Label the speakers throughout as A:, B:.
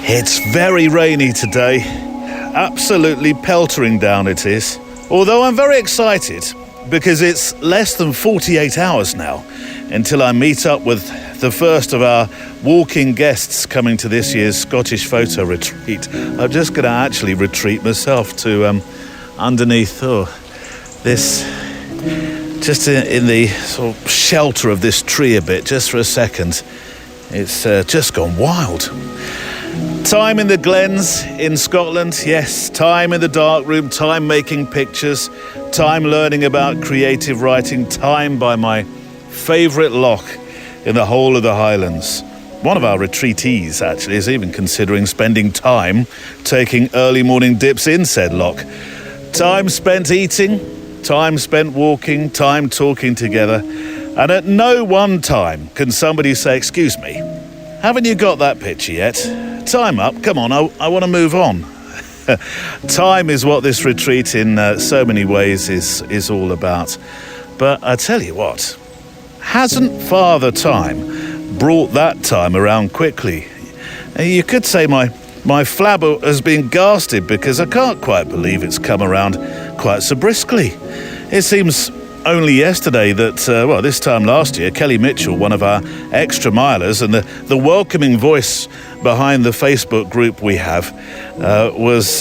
A: It's very rainy today. Absolutely peltering down it is. Although I'm very excited because it's less than 48 hours now until I meet up with the first of our walking guests coming to this year's Scottish photo retreat. I'm just going to actually retreat myself to underneath this, just in the sort of shelter of this tree a bit, just for a second. It's just gone wild. Time in the glens in Scotland, yes. Time in the darkroom, time making pictures, time learning about creative writing, time by my favourite loch in the whole of the Highlands. One of our retreatees, actually, is even considering spending time taking early morning dips in said loch. Time spent eating, time spent walking, time talking together. And at no one time can somebody say, "Excuse me, haven't you got that picture yet? Time up, come on, I want to move on." Time is what this retreat in so many ways is all about. But I tell you what, hasn't Father Time brought that time around quickly? You could say my flabber has been gasted because I can't quite believe it's come around quite so briskly. It seems only yesterday that, this time last year, Kelly Mitchell, one of our extra milers and the welcoming voice behind the Facebook group we have, was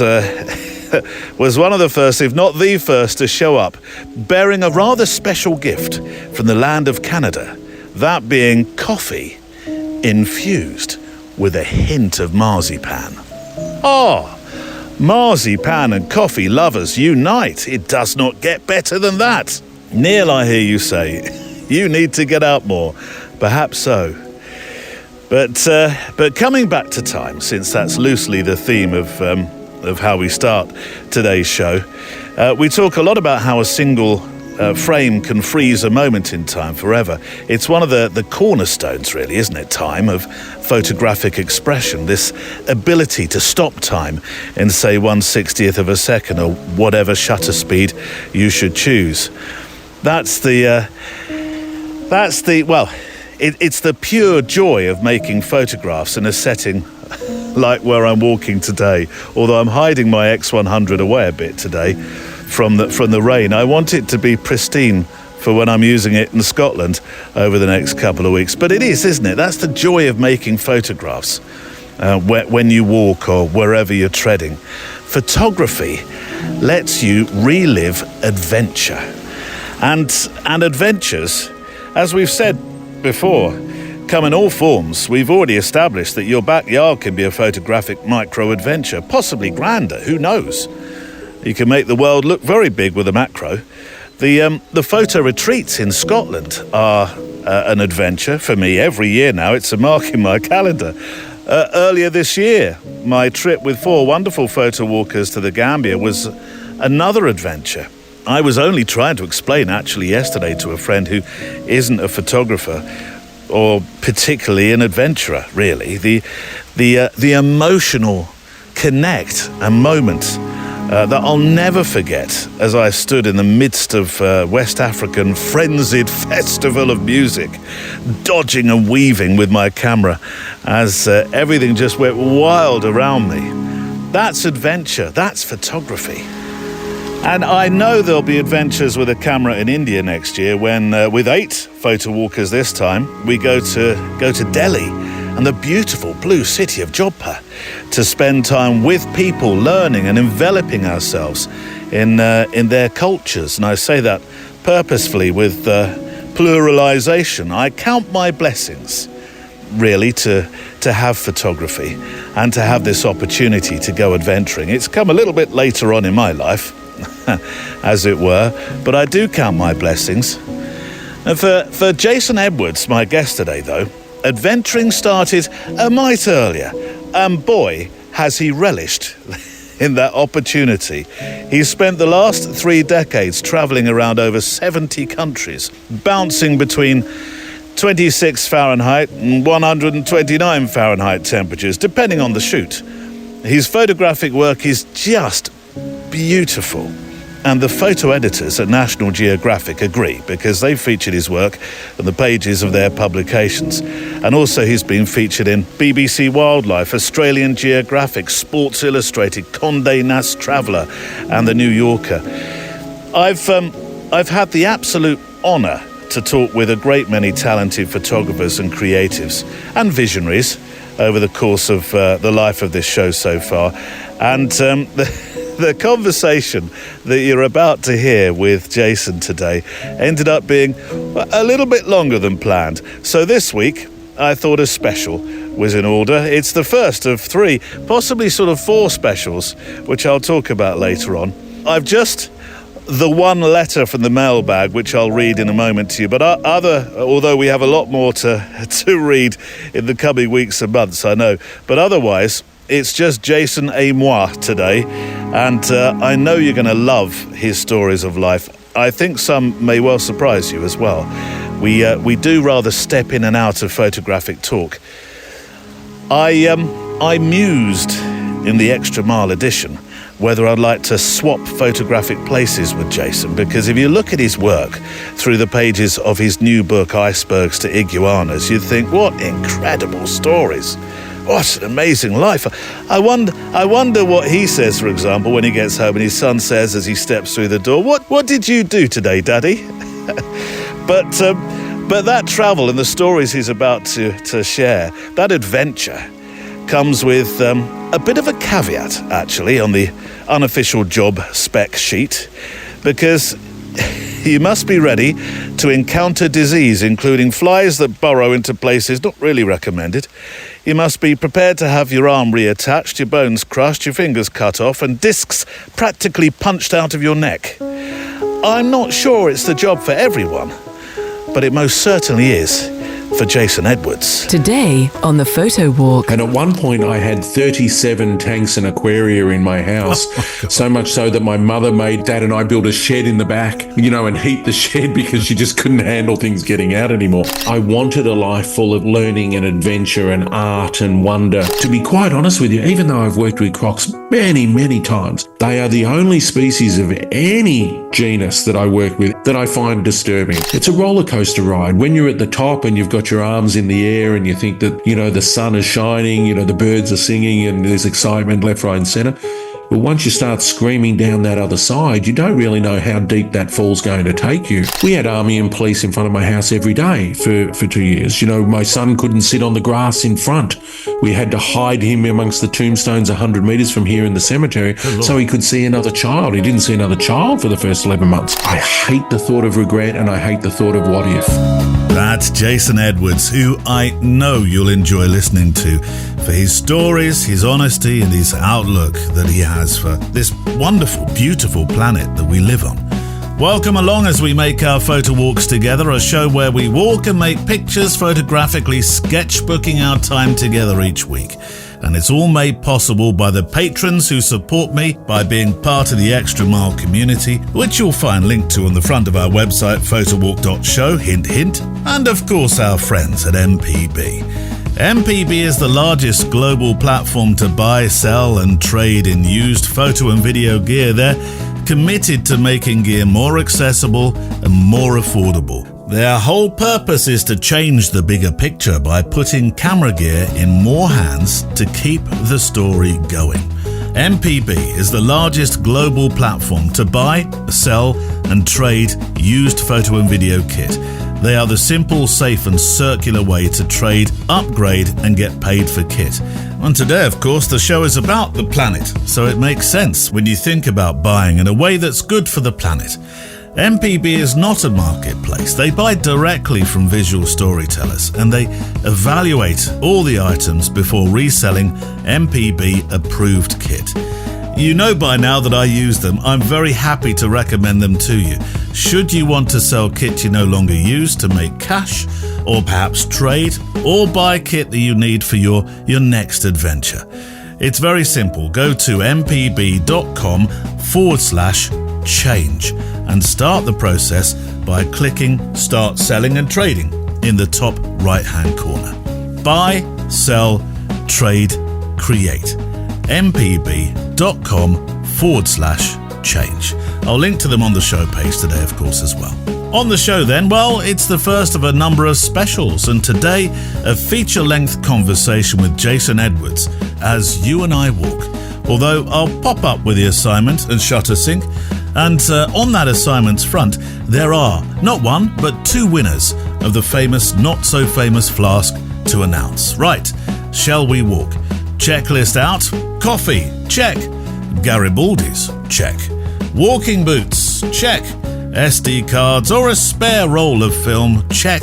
A: one of the first, if not the first, to show up bearing a rather special gift from the land of Canada, that being coffee infused with a hint of marzipan. Marzipan and coffee lovers unite. It does not get better than that. Neil, I hear you say, you need to get out more. Perhaps so. But coming back to time, since that's loosely the theme of how we start today's show, we talk a lot about how a single frame can freeze a moment in time forever. It's one of the cornerstones, really, isn't it, time, of photographic expression, this ability to stop time in, say, 1/60th of a second or whatever shutter speed you should choose. It's the pure joy of making photographs in a setting like where I'm walking today. Although I'm hiding my X100 away a bit today from the rain. I want it to be pristine for when I'm using it in Scotland over the next couple of weeks. But it is, isn't it? That's the joy of making photographs when you walk or wherever you're treading. Photography lets you relive adventure. And adventures, as we've said before, come in all forms. We've already established that your backyard can be a photographic micro-adventure, possibly grander, who knows? You can make the world look very big with a macro. The photo retreats in Scotland are an adventure for me every year now. It's a mark in my calendar. Earlier this year, my trip with 4 wonderful photo walkers to the Gambia was another adventure. I was only trying to explain actually yesterday to a friend who isn't a photographer or particularly an adventurer, really, the emotional connect and moment that I'll never forget as I stood in the midst of West African frenzied festival of music, dodging and weaving with my camera as everything just went wild around me. That's adventure, that's photography. And I know there'll be adventures with a camera in India next year when, with 8 photo walkers this time, we go to Delhi and the beautiful blue city of Jodhpur to spend time with people, learning and enveloping ourselves in their cultures. And I say that purposefully with pluralization. I count my blessings, really, to have photography and to have this opportunity to go adventuring. It's come a little bit later on in my life, as it were, but I do count my blessings. And for Jason Edwards, my guest today, though, adventuring started a mite earlier, and boy, has he relished in that opportunity. He's spent the last 3 decades travelling around over 70 countries, bouncing between 26 Fahrenheit and 129 Fahrenheit temperatures, depending on the shoot. His photographic work is just beautiful. And the photo editors at National Geographic agree, because they've featured his work on the pages of their publications. And also he's been featured in BBC Wildlife, Australian Geographic, Sports Illustrated, Condé Nast Traveller and The New Yorker. I've had the absolute honour to talk with a great many talented photographers and creatives and visionaries over the course of the life of this show so far. And the conversation that you're about to hear with Jason today ended up being a little bit longer than planned. So this week, I thought a special was in order. It's the first of 3, possibly sort of 4 specials, which I'll talk about later on. I've just the one letter from the mailbag, which I'll read in a moment to you. But although we have a lot more to read in the coming weeks and months, I know. But otherwise, it's just Jason et moi today. And I know you're going to love his stories of life. I think some may well surprise you as well. We do rather step in and out of photographic talk. I mused in the Extra Mile edition whether I'd like to swap photographic places with Jason, because if you look at his work through the pages of his new book, Icebergs to Iguanas, you'd think, what incredible stories. What an amazing life. I wonder what he says, for example, when he gets home and his son says as he steps through the door, What did you do today, Daddy? But that travel and the stories he's about to share, that adventure, comes with a bit of a caveat, actually, on the unofficial job spec sheet, because you must be ready to encounter disease, including flies that burrow into places not really recommended. You must be prepared to have your arm reattached, your bones crushed, your fingers cut off, and discs practically punched out of your neck. I'm not sure it's the job for everyone, but it most certainly is for Jason Edwards.
B: Today on the Photo Walk.
C: And at one point I had 37 tanks and aquaria in my house, so much so that my mother made Dad and I build a shed in the back, and heat the shed because she just couldn't handle things getting out anymore. I wanted a life full of learning and adventure and art and wonder. To be quite honest with you, even though I've worked with crocs many, many times, they are the only species of any genus that I work with that I find disturbing. It's a roller coaster ride. When you're at the top and you've got your arms in the air and you think that, the sun is shining, the birds are singing and there's excitement left, right and centre. But once you start screaming down that other side, you don't really know how deep that fall's going to take you. We had army and police in front of my house every day for 2 years. My son couldn't sit on the grass in front. We had to hide him amongst the tombstones 100 metres from here in the cemetery so he could see another child. He didn't see another child for the first 11 months. I hate the thought of regret and I hate the thought of what if.
A: That's Jason Edwards, who I know you'll enjoy listening to for his stories, his honesty and his outlook that he has for this wonderful, beautiful planet that we live on. Welcome along as we make our photo walks together, a show where we walk and make pictures, photographically sketchbooking our time together each week. And it's all made possible by the patrons who support me by being part of the Extra Mile community, which you'll find linked to on the front of our website, photowalk.show, hint, hint, and of course our friends at MPB. MPB is the largest global platform to buy, sell and trade in used photo and video gear. They're committed to making gear more accessible and more affordable. Their whole purpose is to change the bigger picture by putting camera gear in more hands to keep the story going. MPB is the largest global platform to buy, sell and trade used photo and video kit. They are the simple, safe and circular way to trade, upgrade and get paid for kit. And today, of course, the show is about the planet, so it makes sense when you think about buying in a way that's good for the planet. MPB is not a marketplace. They buy directly from visual storytellers and they evaluate all the items before reselling MPB-approved kit. You know by now that I use them. I'm very happy to recommend them to you. Should you want to sell kit you no longer use to make cash, or perhaps trade, or buy kit that you need for your next adventure. It's very simple. Go to mpb.com/change and start the process by clicking Start Selling and Trading in the top right-hand corner. Buy, sell, trade, create. mpb.com/change. I'll link to them on the show page today, of course, as well. On the show then, well, it's the first of a number of specials, and today a feature-length conversation with Jason Edwards as You and I Walk. Although I'll pop up with the assignment and shutter sync, and on that assignment's front there are not one but two winners of the famous not-so-famous flask to announce. Right, shall we walk? Checklist out. Coffee, check. Garibaldi's, check. Walking boots, check. SD cards or a spare roll of film, check.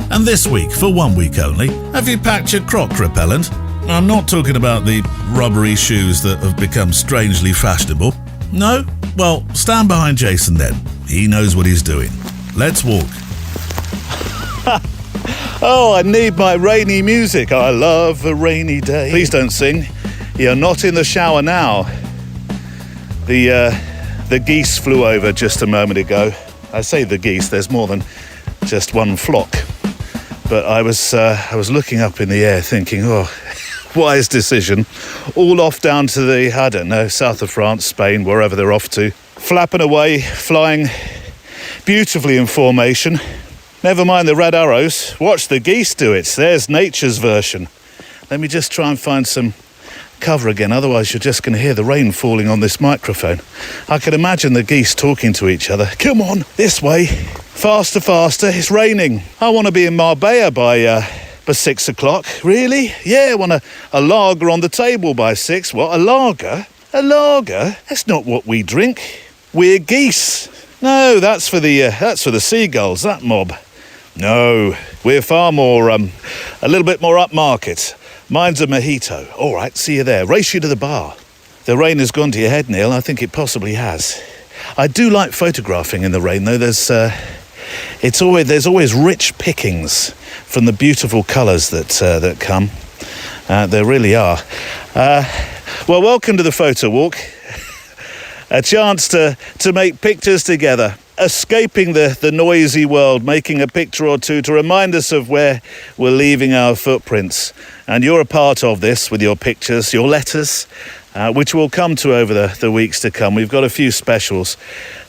A: And this week, for 1 week only, have you packed your croc repellent? I'm not talking about the rubbery shoes that have become strangely fashionable. No? Well, stand behind Jason then. He knows what he's doing. Let's walk. Oh, I need my rainy music. I love a rainy day. Please don't sing. You're not in the shower now. The geese flew over just a moment ago. I say the geese, there's more than just one flock. But I was looking up in the air thinking, wise decision. All off down to the, I don't know, south of France, Spain, wherever they're off to. Flapping away, flying beautifully in formation. Never mind the red arrows. Watch the geese do it. There's nature's version. Let me just try and find some cover again, otherwise you're just going to hear the rain falling on this microphone. I can imagine the geese talking to each other. Come on, this way. Faster, faster, it's raining. I want to be in Marbella by 6 o'clock. Really? Yeah, I want a lager on the table by 6. What, a lager? A lager? That's not what we drink. We're geese. No, that's for the seagulls, that mob. No, we're far more, a little bit more upmarket. Mine's a mojito. All right, see you there. Race you to the bar. The rain has gone to your head, Neil. I think it possibly has. I do like photographing in the rain, though. There's always rich pickings from the beautiful colours that come. There really are. Well, welcome to the photo walk. A chance to make pictures together. Escaping the noisy world, making a picture or two to remind us of where we're leaving our footprints. And you're a part of this with your pictures, your letters, which we'll come to over the weeks to come. We've got a few specials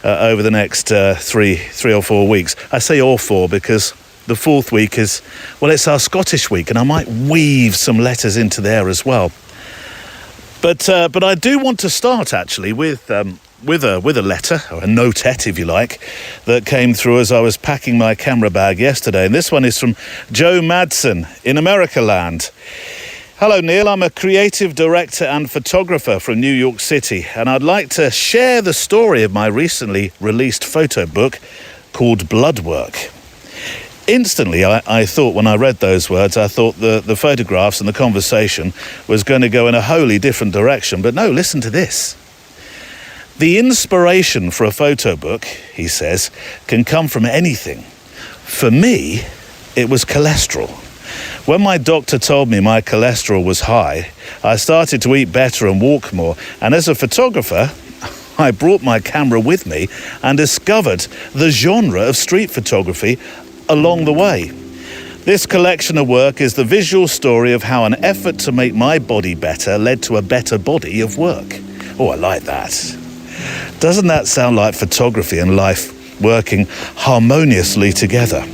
A: over the next three or 4 weeks. I say all four because the fourth week is, well, it's our Scottish week, and I might weave some letters into there as well. But I do want to start actually with a letter, or a notette if you like, that came through as I was packing my camera bag yesterday. And this one is from Joe Madsen in America land. Hello Neil, I'm a creative director and photographer from New York City, and I'd like to share the story of my recently released photo book called Bloodwork. Instantly, I thought, when I read those words, I thought the photographs and the conversation was going to go in a wholly different direction. But no, listen to this. The inspiration for a photo book, he says, can come from anything. For me, it was cholesterol. When my doctor told me my cholesterol was high, I started to eat better and walk more. And as a photographer, I brought my camera with me and discovered the genre of street photography along the way. This collection of work is the visual story of how an effort to make my body better led to a better body of work. Oh, I like that. Doesn't that sound like photography and life working harmoniously together?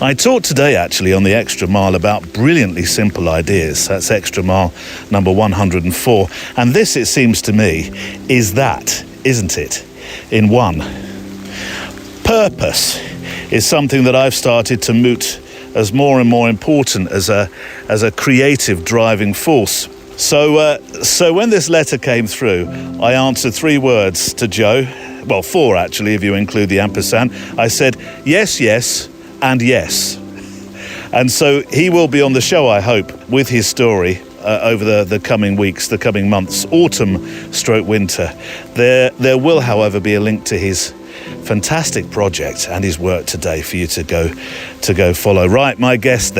A: I talked today actually on the Extra Mile about brilliantly simple ideas. That's Extra Mile number 104. And this, it seems to me, is that, isn't it? In one. Purpose is something that I've started to moot as more and more important as a creative driving force. So when this letter came through, I answered 3 words to Joe. Well, 4 actually, if you include the ampersand. I said, yes, yes, and yes. And so he will be on the show, I hope, with his story over the coming weeks, the coming months, autumn/winter. There will, however, be a link to his fantastic project and his work today for you to go follow. Right, my guest.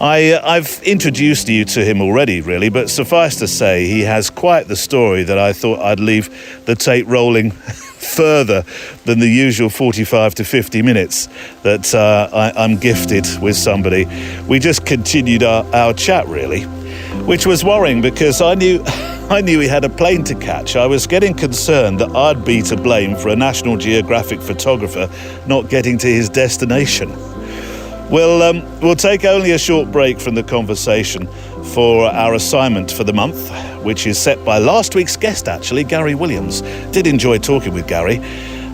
A: I've introduced you to him already, really, but suffice to say, he has quite the story that I thought I'd leave the tape rolling further than the usual 45 to 50 minutes that I'm gifted with somebody. We just continued our chat, really. which was worrying because I knew he had a plane to catch. I was getting concerned that I'd be to blame for a National Geographic photographer not getting to his destination. We'll take only a short break from the conversation for our assignment for the month, which is set by last week's guest, actually, Gary Williams. Did enjoy talking with Gary.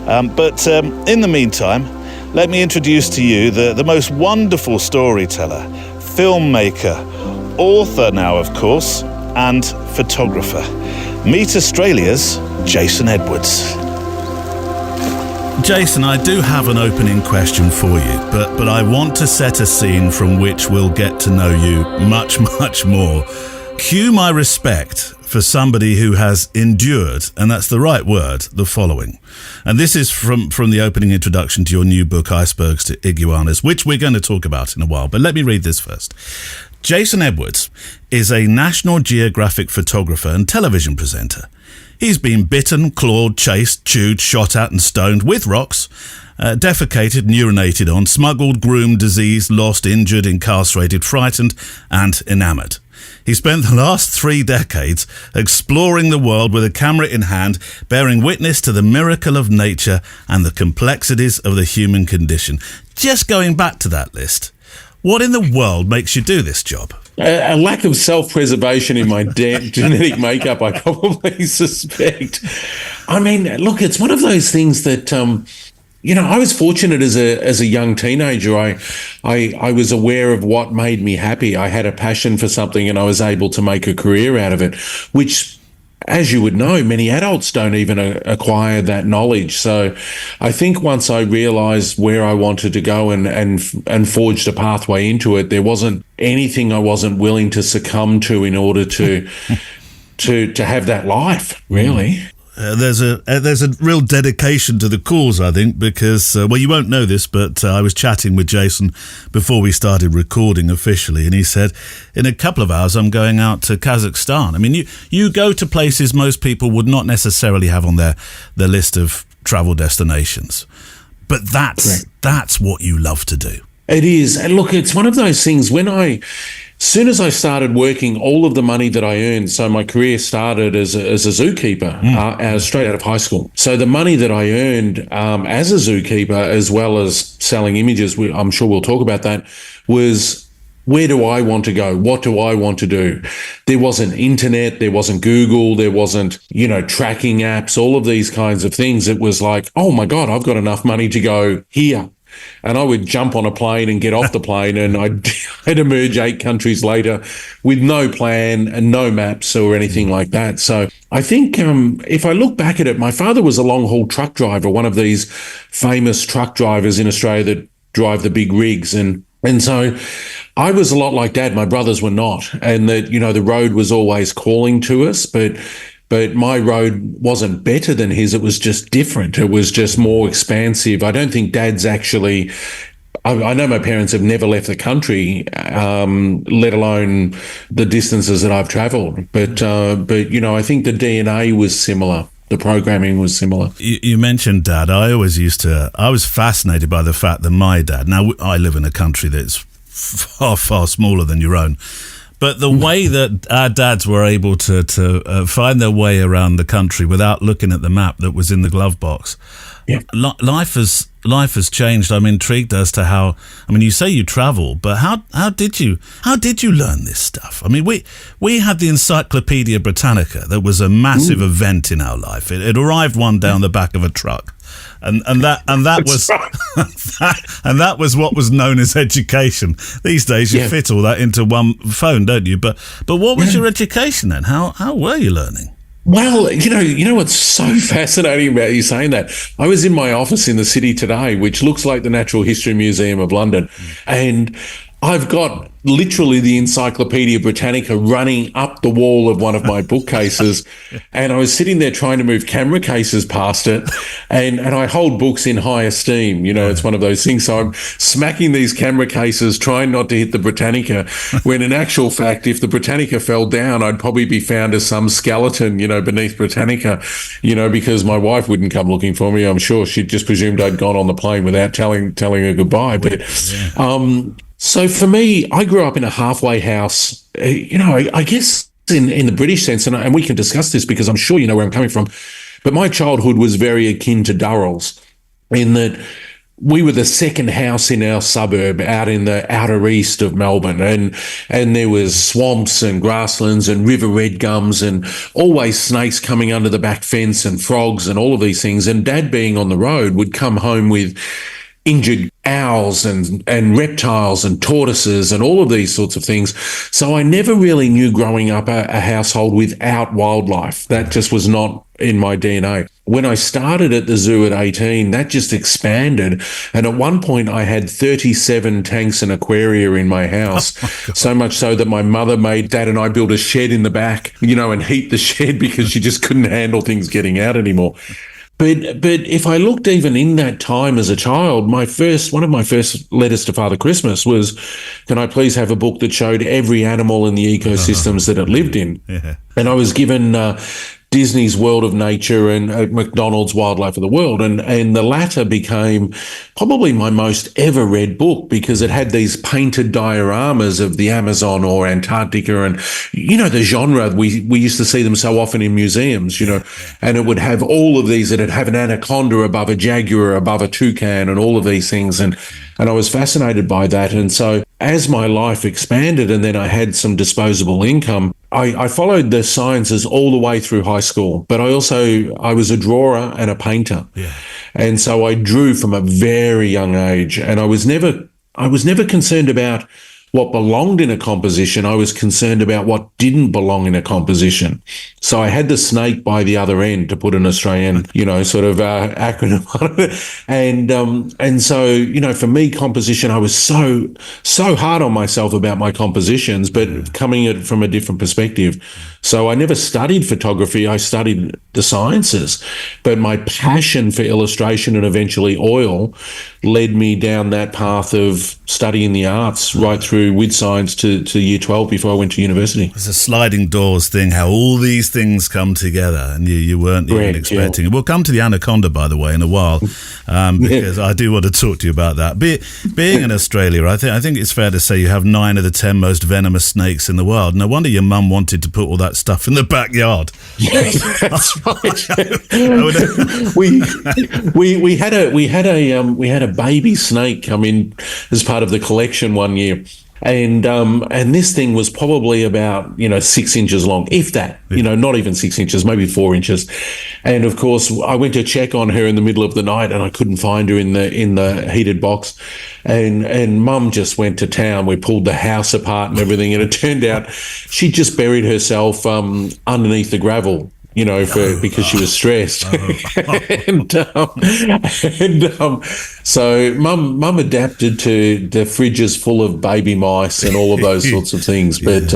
A: But in the meantime, let me introduce to you the most wonderful storyteller, filmmaker, author now, of course, and photographer. Meet Australia's Jason Edwards. Jason, I do have an opening question for you, but I want to set a scene from which we'll get to know you much, much more. Cue my respect for somebody who has endured, and that's the right word, the following. And this is from the opening introduction to your new book, Icebergs to Iguanas, which we're going to talk about in a while. But let me read this first. Jason Edwards is a National Geographic photographer and television presenter. He's been bitten, clawed, chased, chewed, shot at and stoned with rocks, defecated and urinated on, smuggled, groomed, diseased, lost, injured, incarcerated, frightened and enamoured. He spent the last 3 decades exploring the world with a camera in hand, bearing witness to the miracle of nature and the complexities of the human condition. Just going back to that list, what in the world makes you do this job?
C: A lack of self-preservation in my genetic makeup, I probably suspect. I mean, look, it's one of those things that, I was fortunate as a young teenager. I was aware of what made me happy. I had a passion for something and I was able to make a career out of it, which, as you would know, many adults don't even acquire that knowledge. So I think once I realized where I wanted to go and forged a pathway into it, there wasn't anything I wasn't willing to succumb to in order to have that life, really.
A: There's a real dedication to the cause, I think, because, you won't know this, but I was chatting with Jason before we started recording officially, and he said, in a couple of hours, I'm going out to Kazakhstan. I mean, you go to places most people would not necessarily have on their list of travel destinations, but that's what you love to do.
C: It is. And look, it's one of those things soon as I started working, all of the money that I earned, so my career started as a zookeeper straight out of high school. So the money that I earned as a zookeeper, as well as selling images, I'm sure we'll talk about that, was where do I want to go? What do I want to do? There wasn't internet, there wasn't Google, there wasn't, tracking apps, all of these kinds of things. It was like, oh my God, I've got enough money to go here. And I would jump on a plane and get off the plane and I'd emerge 8 countries later with no plan and no maps or anything like that. So I think if I look back at it, my father was a long-haul truck driver, one of these famous truck drivers in Australia that drive the big rigs. And so I was a lot like Dad. My brothers were not. And that, the road was always calling to us, but my road wasn't better than his. It was just different. It was just more expansive. I don't think Dad's actually, I know my parents have never left the country, let alone the distances that I've traveled. But I think the DNA was similar. The programming was similar.
A: You mentioned Dad. I was fascinated by the fact that my dad, now I live in a country that's far, far smaller than your own, but the way that our dads were able to find their way around the country without looking at the map that was in the glove box, life has changed. I'm intrigued as to how. I mean, you say you travel, but how did you learn this stuff? I mean, we had the Encyclopedia Britannica that was a massive event in our life. It arrived one down the back of a truck. And that was and that was what was known as education. These days you fit all that into one phone, don't you? But what was your education then? How were you learning?
C: Well, you know what's so fascinating about you saying that? I was in my office in the city today, which looks like the Natural History Museum of London, and I've got literally the Encyclopedia Britannica running up the wall of one of my bookcases. And I was sitting there trying to move camera cases past it. And I hold books in high esteem. It's one of those things. So I'm smacking these camera cases, trying not to hit the Britannica, when in actual fact, if the Britannica fell down, I'd probably be found as some skeleton, beneath Britannica, because my wife wouldn't come looking for me. I'm sure she'd just presumed I'd gone on the plane without telling her goodbye. But, so for me, I grew up in a halfway house I guess in the British sense, and we can discuss this because I'm sure you know where I'm coming from, but my childhood was very akin to Durrell's in that we were the second house in our suburb out in the outer east of Melbourne, and there was swamps and grasslands and river red gums and always snakes coming under the back fence and frogs and all of these things. And Dad, being on the road, would come home with injured owls and reptiles and tortoises and all of these sorts of things. So I never really knew growing up a household without wildlife. That just was not in my DNA. When I started at the zoo at 18, that just expanded. And at one point I had 37 tanks and aquaria in my house. So much so that my mother made Dad and I build a shed in the back, and heat the shed because she just couldn't handle things getting out anymore. But if I looked even in that time as a child, one of my first letters to Father Christmas was, can I please have a book that showed every animal in the ecosystems that it lived in? Yeah. And I was given Disney's World of Nature and McDonald's Wildlife of the World. And the latter became probably my most ever read book because it had these painted dioramas of the Amazon or Antarctica and, the genre. We used to see them so often in museums, and it would have all of these. It'd have an anaconda above a jaguar, above a toucan and all of these things. And I was fascinated by that. And so as my life expanded and then I had some disposable income, I followed the sciences all the way through high school, but I was a drawer and a painter. Yeah. And so I drew from a very young age, and I was never concerned about what belonged in a composition. I was concerned about what didn't belong in a composition. So I had the snake by the other end, to put an Australian, acronym on it. And so, for me, composition, I was so hard on myself about my compositions, but coming at it from a different perspective. So I never studied photography. I studied the sciences, but my passion for illustration and eventually oil led me down that path of studying the arts right through with science to year 12 before I went to university.
A: It's a sliding doors thing, how all these things come together and you weren't even expecting it. We'll come to the anaconda, by the way, in a while, because I do want to talk to you about that. Being in Australia, I think it's fair to say you have 9 of the 10 most venomous snakes in the world. No wonder your mum wanted to put all that stuff in the backyard.
C: Yeah, that's right. we had a baby snake come in as part of the collection one year. And this thing was probably about 6 inches long, if that, not even 6 inches, maybe 4 inches. And of course, I went to check on her in the middle of the night, and I couldn't find her in the heated box. And Mum just went to town. We pulled the house apart and everything, and it turned out she just buried herself underneath the gravel. Because she was stressed. So Mum adapted to the fridges full of baby mice and all of those sorts of things. But,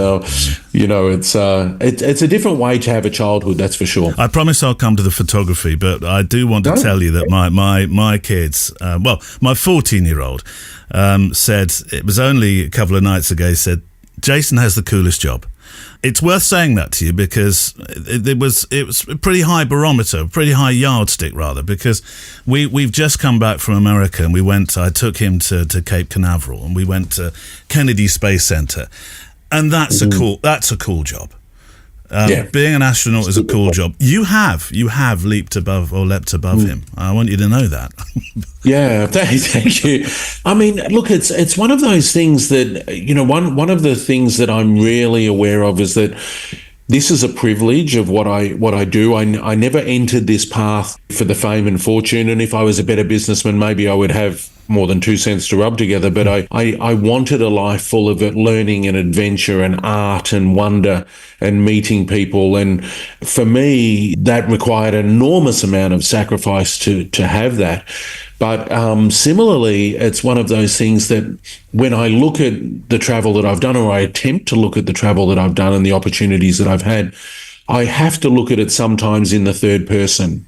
C: it's a different way to have a childhood, that's for sure.
A: I promise I'll come to the photography, but I do want to tell you that my kids, my 14-year-old said, it was only a couple of nights ago, said, Jason has the coolest job. It's worth saying that to you because it was a pretty high barometer, pretty high yardstick rather, because we've just come back from America and I took him to Cape Canaveral and we went to Kennedy Space Center, and that's a cool job. Being an astronaut is a cool job. You have leapt above him. I want you to know that.
C: Yeah, thank you. I mean, look, it's one of those things that, one of the things that I'm really aware of is that this is a privilege of what I do. I never entered this path for the fame and fortune, and if I was a better businessman, maybe I would have more than 2 cents to rub together, but I wanted a life full of learning and adventure and art and wonder and meeting people. And for me, that required an enormous amount of sacrifice to have that. But similarly, it's one of those things that when I look at the travel that I've done, or I attempt to look at the travel that I've done and the opportunities that I've had, I have to look at it sometimes in the third person,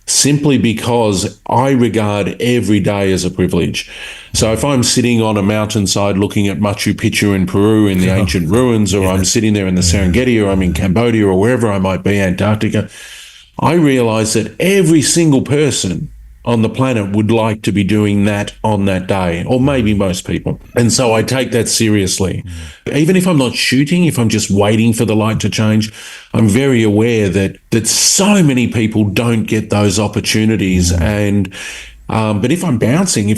C: simply because I regard every day as a privilege. So if I'm sitting on a mountainside looking at Machu Picchu in Peru in the ancient ruins, or I'm sitting there in the Serengeti, or I'm in Cambodia, or wherever I might be, Antarctica, I realize that every single person on the planet would like to be doing that on that day, or maybe most people. And so I take that seriously. Even if I'm not shooting, if I'm just waiting for the light to change, I'm very aware that so many people don't get those opportunities. And but if I'm bouncing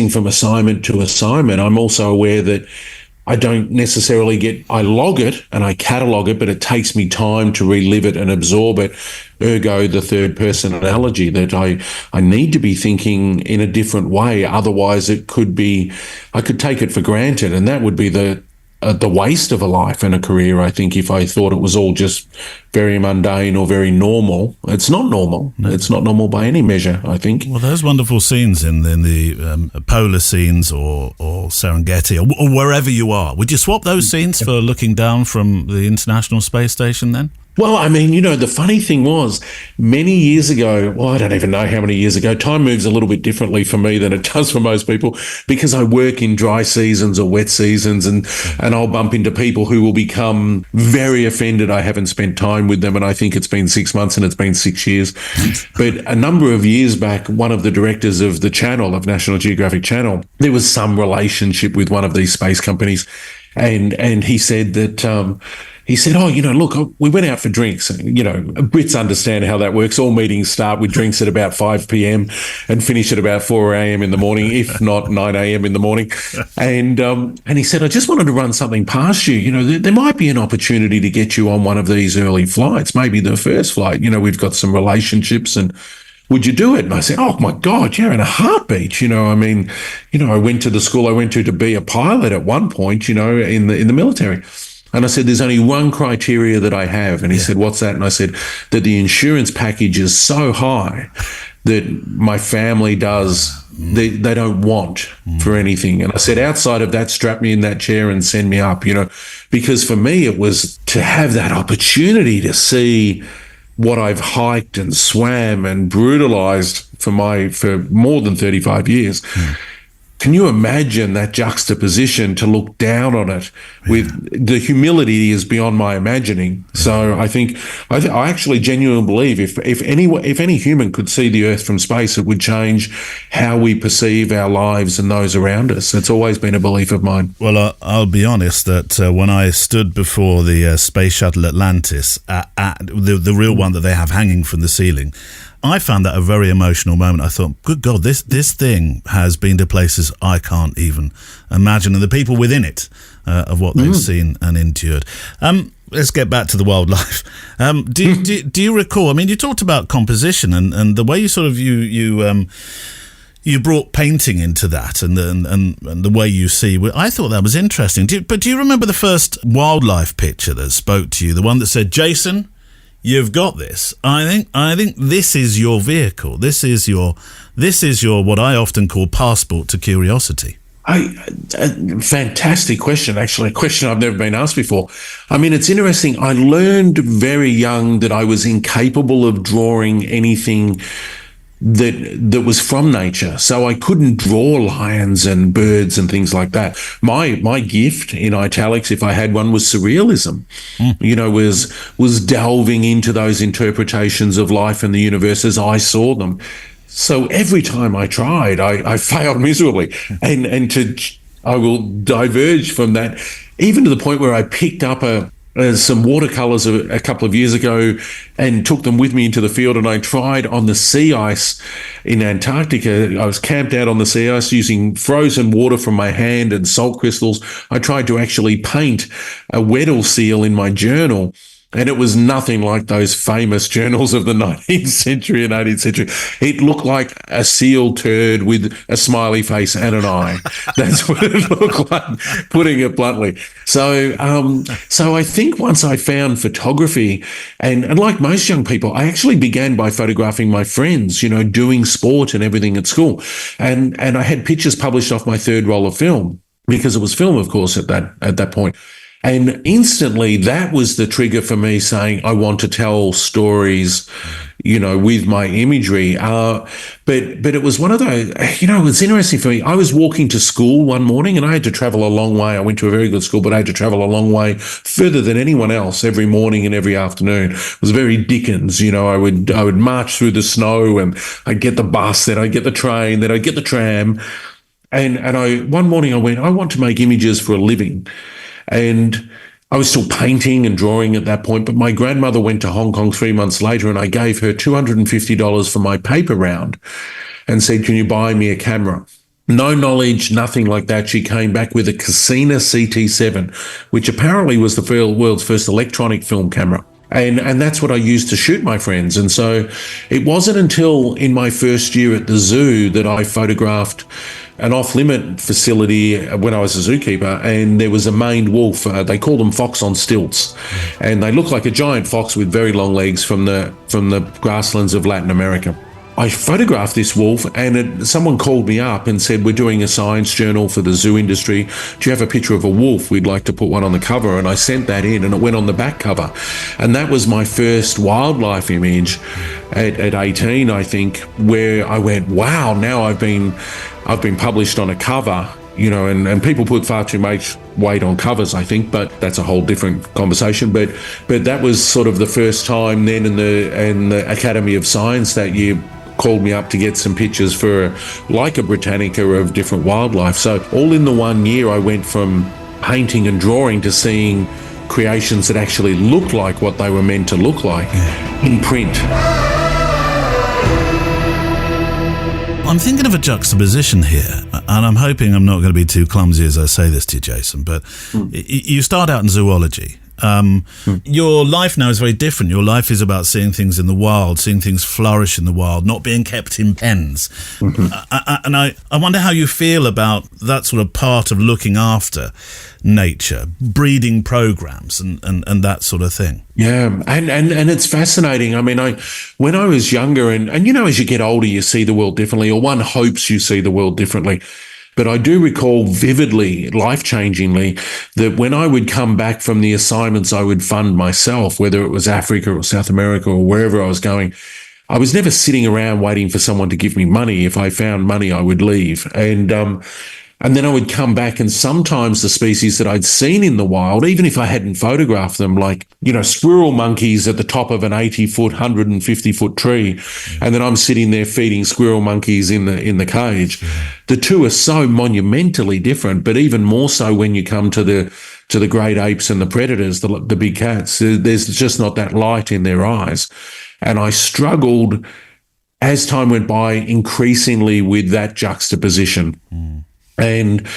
C: from assignment to assignment, I'm also aware that I don't necessarily I log it and I catalog it, but it takes me time to relive it and absorb it. Ergo, the third person analogy, that I need to be thinking in a different way. Otherwise, I could take it for granted, and that would be the waste of a life and a career, I think, if I thought it was all just very mundane or very normal. It's not normal. No. It's not normal by any measure, I think.
A: Well, those wonderful scenes in the polar scenes or Serengeti or wherever you are, would you swap those scenes for looking down from the International Space Station then?
C: Well, I mean, the funny thing was, many years ago, I don't even know how many years ago, time moves a little bit differently for me than it does for most people, because I work in dry seasons or wet seasons, and I'll bump into people who will become very offended I haven't spent time with them, and I think it's been 6 months and it's been 6 years. But a number of years back, one of the directors of the channel, of National Geographic channel, there was some relationship with one of these space companies, and he said that... He said, look, we went out for drinks. Brits understand how that works. All meetings start with drinks at about 5 p.m. and finish at about 4 a.m. in the morning, if not 9 a.m. in the morning. And he said, I just wanted to run something past you. There might be an opportunity to get you on one of these early flights, maybe the first flight. We've got some relationships, and would you do it? And I said, oh, my God, yeah, in a heartbeat. I went to the school I went to be a pilot at one point, in the military. And I said, there's only one criteria that I have. And he said, what's that? And I said, that the insurance package is so high that my family they don't want for anything. And I said, outside of that, strap me in that chair and send me up, because for me, it was to have that opportunity to see what I've hiked and swam and brutalized for more than 35 years. Can you imagine that juxtaposition, to look down on it with the humility is beyond my imagining. So I think I actually genuinely believe if any human could see the Earth from space, it would change how we perceive our lives and those around us. It's always been a belief of mine.
A: Well, I'll be honest that when I stood before the space shuttle Atlantis, at the real one that they have hanging from the ceiling, I found that a very emotional moment. I thought, good God, this thing has been to places I can't even imagine, and the people within it, of what they've seen and endured. Let's get back to the wildlife. Do you recall? I mean, you talked about composition and the way you sort of you brought painting into that, and the way you see. I thought that was interesting. But do you remember the first wildlife picture that spoke to you? The one that said, "Jason, you've got this. I think this is your vehicle. This is your what I often call passport to curiosity."
C: Fantastic question, actually, a question I've never been asked before. I mean, it's interesting. I learned very young that I was incapable of drawing anything that was from nature. So I couldn't draw lions and birds and things like that. My gift, in italics, if I had one, was surrealism. Was delving into those interpretations of life and the universe as I saw them. So every time I tried, I failed miserably. And I will diverge from that, even to the point where I picked up some watercolors a couple of years ago and took them with me into the field, and I tried on the sea ice in Antarctica. I was camped out on the sea ice using frozen water from my hand and salt crystals. I tried to actually paint a Weddell seal in my journal, and it was nothing like those famous journals of the 19th century and 18th century. It looked like a seal turd with a smiley face and an eye. That's what it looked like, putting it bluntly. So I think once I found photography, and like most young people, I actually began by photographing my friends, doing sport and everything at school. And I had pictures published off my third roll of film, because it was film, of course, at that point. And instantly that was the trigger for me saying, I want to tell stories, with my imagery. But it was one of those, it's interesting for me. I was walking to school one morning and I had to travel a long way. I went to a very good school, but I had to travel a long way further than anyone else every morning and every afternoon. It was very Dickens. I would march through the snow and I'd get the bus, then I'd get the train, then I'd get the tram. And one morning I went, I want to make images for a living. And I was still painting and drawing at that point, but my grandmother went to Hong Kong 3 months later and I gave her $250 for my paper round and said, can you buy me a camera? No knowledge, nothing like that. She came back with a Casina CT7, which apparently was the world's first electronic film camera. And that's what I used to shoot my friends. And so it wasn't until in my first year at the zoo that I photographed an off-limit facility when I was a zookeeper, and there was a maned wolf. They call them fox on stilts, and they look like a giant fox with very long legs from the grasslands of Latin America. I photographed this wolf, and someone called me up and said, we're doing a science journal for the zoo industry. Do you have a picture of a wolf? We'd like to put one on the cover. And I sent that in and it went on the back cover. And that was my first wildlife image at 18, I think, where I went, wow, now I've been published on a cover, and people put far too much weight on covers, I think, but that's a whole different conversation. But that was sort of the first time then in the Academy of Science that year called me up to get some pictures for like a Britannica of different wildlife. So all in the 1 year, I went from painting and drawing to seeing creations that actually looked like what they were meant to look like in print.
A: I'm thinking of a juxtaposition here, and I'm hoping I'm not going to be too clumsy as I say this to you, Jason, but you start out in zoology. Your life now is very different. Your life is about seeing things in the wild, seeing things flourish in the wild, not being kept in pens. And I wonder how you feel about that sort of part of looking after nature, breeding programs and that sort of thing.
C: Yeah, and it's fascinating. I mean, when I was younger, and as you get older, you see the world differently, or one hopes you see the world differently. But I do recall vividly, life-changingly, that when I would come back from the assignments I would fund myself, whether it was Africa or South America or wherever I was going, I was never sitting around waiting for someone to give me money. If I found money, I would leave. And then I would come back, and sometimes the species that I'd seen in the wild, even if I hadn't photographed them, like, squirrel monkeys at the top of an 80-foot, 150-foot tree, and then I'm sitting there feeding squirrel monkeys in the cage. The two are so monumentally different, but even more so when you come to the great apes and the predators, the big cats. There's just not that light in their eyes. And I struggled as time went by increasingly with that juxtaposition. And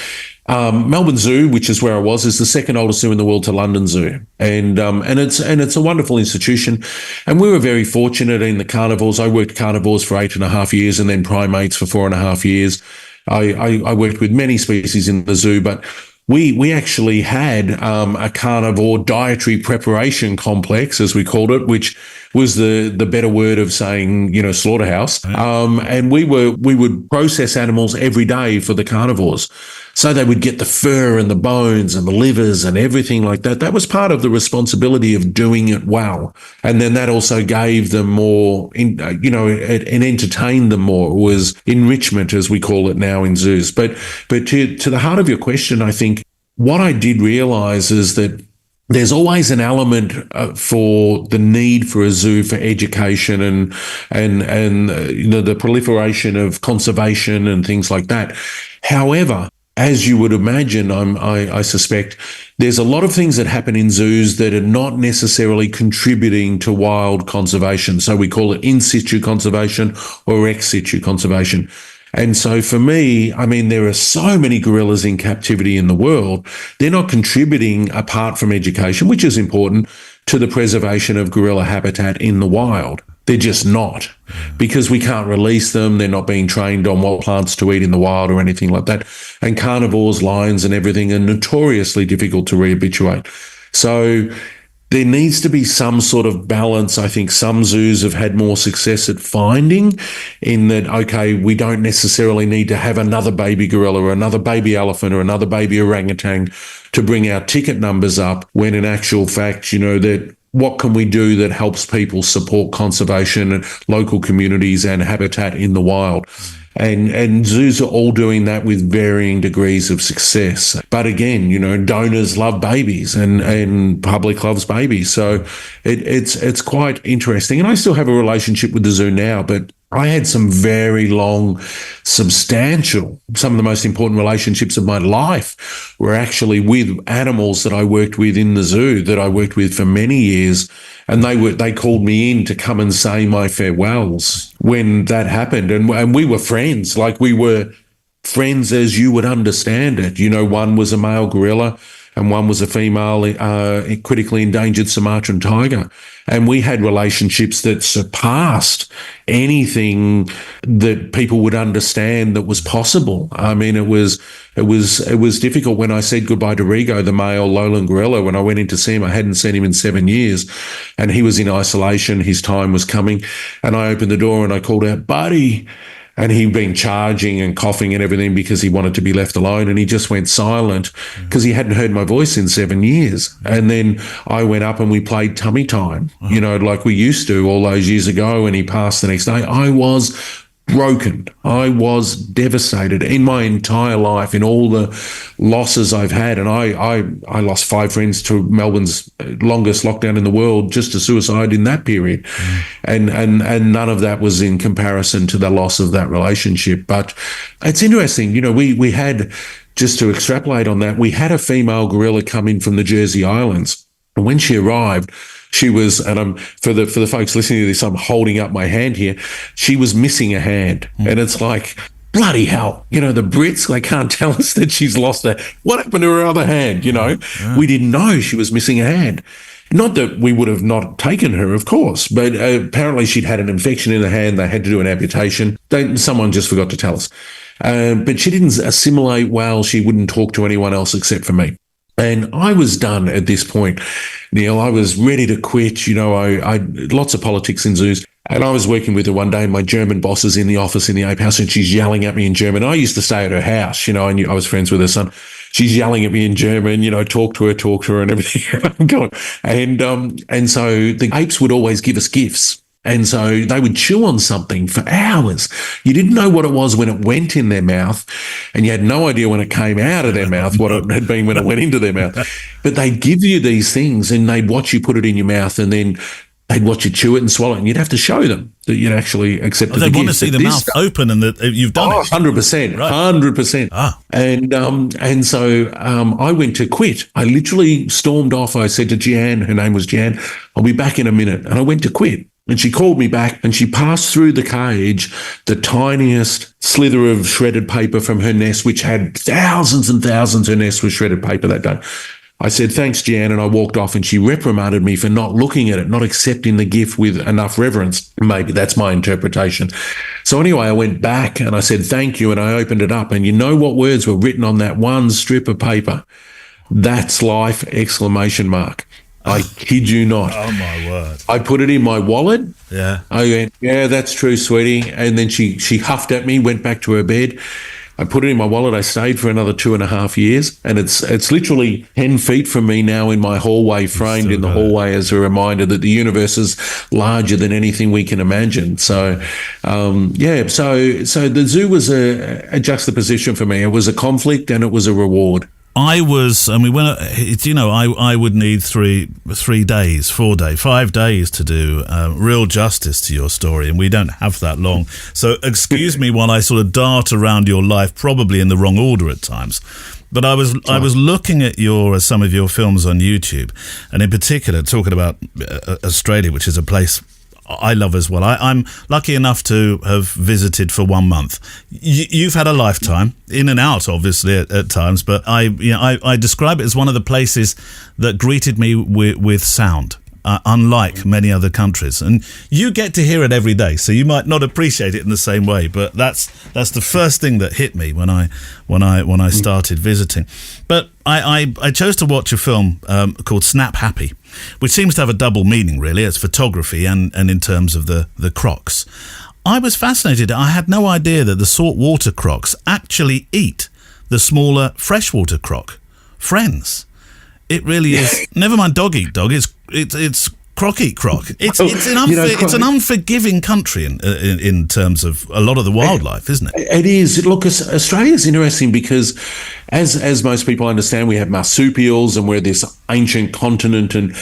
C: Melbourne Zoo, which is where I was, is the second oldest zoo in the world to London Zoo, and it's a wonderful institution. And we were very fortunate in the carnivores. I worked carnivores for 8.5 years, and then primates for 4.5 years. I worked with many species in the zoo, but we actually had a carnivore dietary preparation complex, as we called it, which was the better word of saying, slaughterhouse. And we would process animals every day for the carnivores. So they would get the fur and the bones and the livers and everything like that. That was part of the responsibility of doing it well. And then that also gave them more, and entertained them more. It was enrichment, as we call it now in zoos. But to the heart of your question, I think what I did realize is that there's always an element for the need for a zoo for education and the proliferation of conservation and things like that. However, as you would imagine, I suspect there's a lot of things that happen in zoos that are not necessarily contributing to wild conservation. So we call it in situ conservation or ex situ conservation. And so for me, I mean, there are so many gorillas in captivity in the world. They're not contributing, apart from education, which is important, to the preservation of gorilla habitat in the wild. They're just not, because we can't release them. They're not being trained on what plants to eat in the wild or anything like that. And carnivores, lions and everything are notoriously difficult to rehabilitate. So there needs to be some sort of balance. I think some zoos have had more success at finding in that, okay, we don't necessarily need to have another baby gorilla or another baby elephant or another baby orangutan to bring our ticket numbers up, when in actual fact, that what can we do that helps people support conservation and local communities and habitat in the wild? And zoos are all doing that with varying degrees of success. But again, donors love babies and public loves babies. So it's quite interesting. And I still have a relationship with the zoo now, but I had some very long, substantial, some of the most important relationships of my life were actually with animals that I worked with in the zoo, that I worked with for many years. And they called me in to come and say my farewells when that happened. And we were friends, like we were friends as you would understand it. One was a male gorilla and one was a female critically endangered Sumatran tiger. And we had relationships that surpassed anything that people would understand that was possible. I mean, it was difficult when I said goodbye to Rigo, the male lowland gorilla. When I went in to see him, I hadn't seen him in 7 years, and he was in isolation. His time was coming, and I opened the door and I called out, "Buddy." And he'd been charging and coughing and everything because he wanted to be left alone. And he just went silent because he hadn't heard my voice in 7 years. And then I went up and we played tummy time, like we used to all those years ago. And he passed the next day. I was broken. I was devastated in my entire life, in all the losses I've had. And I lost 5 friends to Melbourne's longest lockdown in the world, just to suicide in that period. And none of that was in comparison to the loss of that relationship. But it's interesting, we had, just to extrapolate on that, we had a female gorilla come in from the Jersey Islands. And when she arrived, she was, and for the folks listening to this, I'm holding up my hand here. She was missing a hand, and it's like, bloody hell! The Brits, they can't tell us that she's lost a. What happened to her other hand? We didn't know she was missing a hand. Not that we would have not taken her, of course, but apparently she'd had an infection in the hand. They had to do an amputation. Someone just forgot to tell us, but she didn't assimilate well. She wouldn't talk to anyone else except for me. And I was done at this point, Neil. I was ready to quit. I lots of politics in zoos. And I was working with her one day, and my German boss is in the office in the ape house, and she's yelling at me in German. I used to stay at her house. I knew I was friends with her son. She's yelling at me in German, talk to her and everything. I'm going. And so the apes would always give us gifts. And so they would chew on something for hours. You didn't know what it was when it went in their mouth, and you had no idea when it came out of their mouth what it had been when it went into their mouth. But they'd give you these things, and they'd watch you put it in your mouth, and then they'd watch you chew it and swallow it, and you'd have to show them that you'd actually accepted the gift.
A: They want to see the mouth open and that you've done it.
C: 100%,
A: right.
C: 100%. And so I went to quit. I literally stormed off. I said to Jan, her name was Jan, I'll be back in a minute. And I went to quit. And she called me back, and she passed through the cage the tiniest slither of shredded paper from her nest, which had thousands and thousands. Her nest was shredded paper that day. I said, "Thanks, Jan," and I walked off, and she reprimanded me for not looking at it, not accepting the gift with enough reverence. Maybe that's my interpretation. So anyway, I went back and I said, "Thank you," and I opened it up, and you know what words were written on that one strip of paper? "That's life!" ! I kid you not.
A: Oh, my word.
C: I put it in my wallet.
A: Yeah.
C: I went, "Yeah, that's true, sweetie." And then she huffed at me, went back to her bed. I put it in my wallet. I stayed for another 2.5 years. And it's literally 10 feet from me now in my hallway, framed in the hallway as a reminder that the universe is larger than anything we can imagine. So, so the zoo was a juxtaposition for me. It was a conflict and it was a reward.
A: I would need 3 days, 4 days, 5 days to do real justice to your story, and we don't have that long. So excuse me while I sort of dart around your life, probably in the wrong order at times. But I was looking at some of your films on YouTube, and in particular talking about Australia, which is a place I love as well. I'm lucky enough to have visited for 1 month. You've had a lifetime, in and out, obviously, at times, but I describe it as one of the places that greeted me with sound. unlike many other countries. And you get to hear it every day, so you might not appreciate it in the same way. But that's the first thing that hit me when I started visiting. But I chose to watch a film called Snap Happy, which seems to have a double meaning, really. It's photography and in terms of the crocs. I was fascinated. I had no idea that the saltwater crocs actually eat the smaller freshwater croc friends. It really is. Never mind dog eat dog. It's croc eat croc. It's an unforgiving country in terms of a lot of the wildlife, isn't it?
C: It is. Look, Australia's interesting because, as most people understand, we have marsupials and we're this ancient continent, and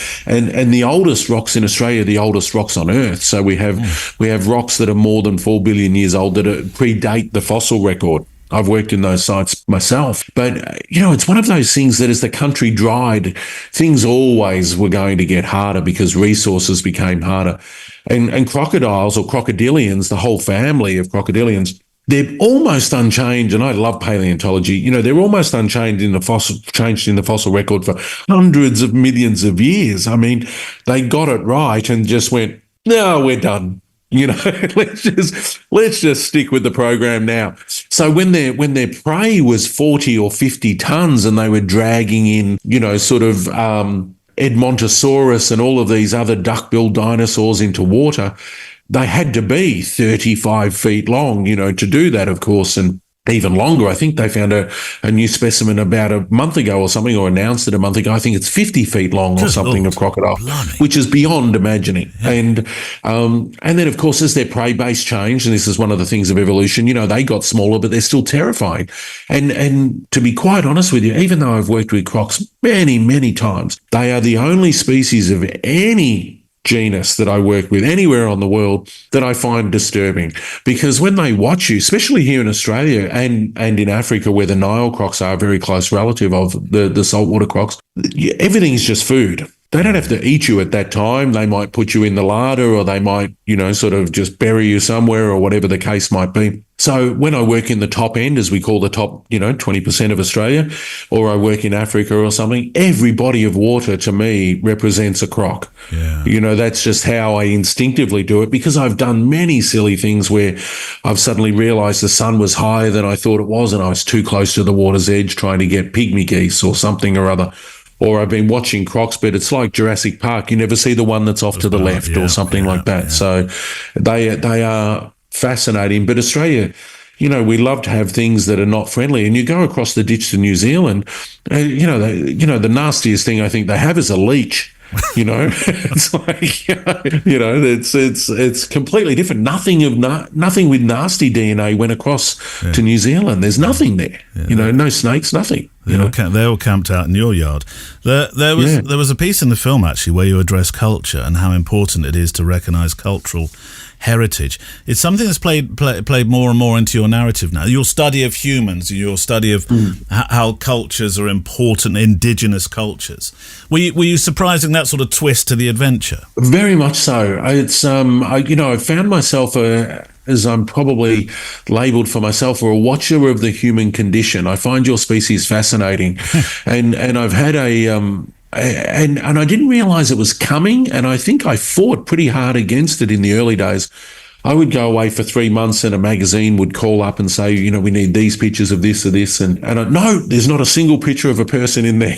C: the oldest rocks in Australia are the oldest rocks on Earth. So we have rocks that are more than 4 billion years old that predate the fossil record. I've worked in those sites myself. But, it's one of those things that as the country dried, things always were going to get harder because resources became harder. And crocodiles or crocodilians, the whole family of crocodilians, they're almost unchanged. And I love paleontology. They're almost unchanged changed in the fossil record for hundreds of millions of years. I mean, they got it right and just went, no, we're done. Let's just stick with the program now. So when their prey was 40 or 50 tons and they were dragging in, Edmontosaurus and all of these other duck-billed dinosaurs into water, they had to be 35 feet long, to do that, of course, and even longer. I think they found a new specimen about a month ago or something, or announced it a month ago. I think it's 50 feet long or something of crocodile, which is beyond imagining. Yeah. And then, of course, as their prey base changed, and this is one of the things of evolution, they got smaller, but they're still terrifying. And to be quite honest with you, even though I've worked with crocs many, many times, they are the only species of any genus that I work with anywhere on the world that I find disturbing, because when they watch you, especially here in Australia and in Africa, where the Nile crocs are a very close relative of the saltwater crocs, everything's just food. They don't have to eat you at that time. They might put you in the larder, or they might, sort of just bury you somewhere, or whatever the case might be. So when I work in the top end, as we call the top, 20% of Australia, or I work in Africa or something, every body of water to me represents a croc. Yeah. That's just how I instinctively do it, because I've done many silly things where I've suddenly realized the sun was higher than I thought it was, and I was too close to the water's edge trying to get pygmy geese or something or other. Or I've been watching crocs, but it's like Jurassic Park. You never see the one that's off to the left or something like that. Yeah. So they are fascinating. But Australia, we love to have things that are not friendly. And you go across the ditch to New Zealand, the nastiest thing I think they have is a leech. It's like, it's completely different. Nothing with nasty DNA went across to New Zealand. There's nothing there. Yeah. No snakes, nothing.
A: They all camped out in your yard. There was a piece in the film actually where you address culture and how important it is to recognise cultural heritage. It's something that's played more and more into your narrative now. Your study of humans, your study of how cultures are important, indigenous cultures. Were you surprising that sort of twist to the adventure?
C: Very much so. It's I found myself as I'm probably labelled for myself, or a watcher of the human condition. I find your species fascinating, and I've had and I didn't realise it was coming, and I think I fought pretty hard against it in the early days. I would go away for 3 months and a magazine would call up and say, we need these pictures of this or this. And no, there's not a single picture of a person in there,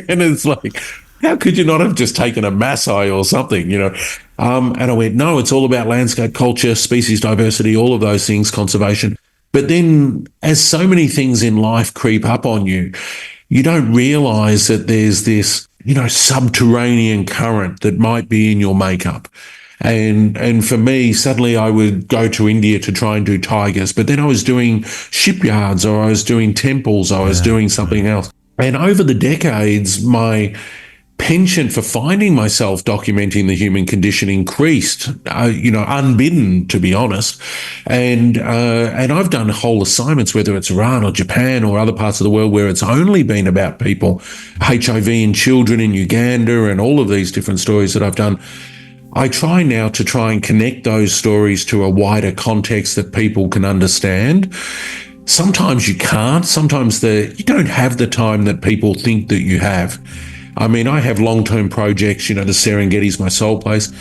C: and it's like, how could you not have just taken a Maasai or something, And I went, no, it's all about landscape, culture, species diversity, all of those things, conservation. But then as so many things in life creep up on you, you don't realise that there's this, subterranean current that might be in your makeup. And for me, suddenly I would go to India to try and do tigers, but then I was doing shipyards, or I was doing temples, I was doing something else. And over the decades, my penchant for finding myself documenting the human condition increased, unbidden, to be honest. And I've done whole assignments, whether it's Iran or Japan or other parts of the world, where it's only been about people, HIV in children in Uganda, and all of these different stories that I've done. I try now to try and connect those stories to a wider context that people can understand. Sometimes you can't. Sometimes you don't have the time that people think that you have. I mean, I have long-term projects, the Serengeti's my soul place.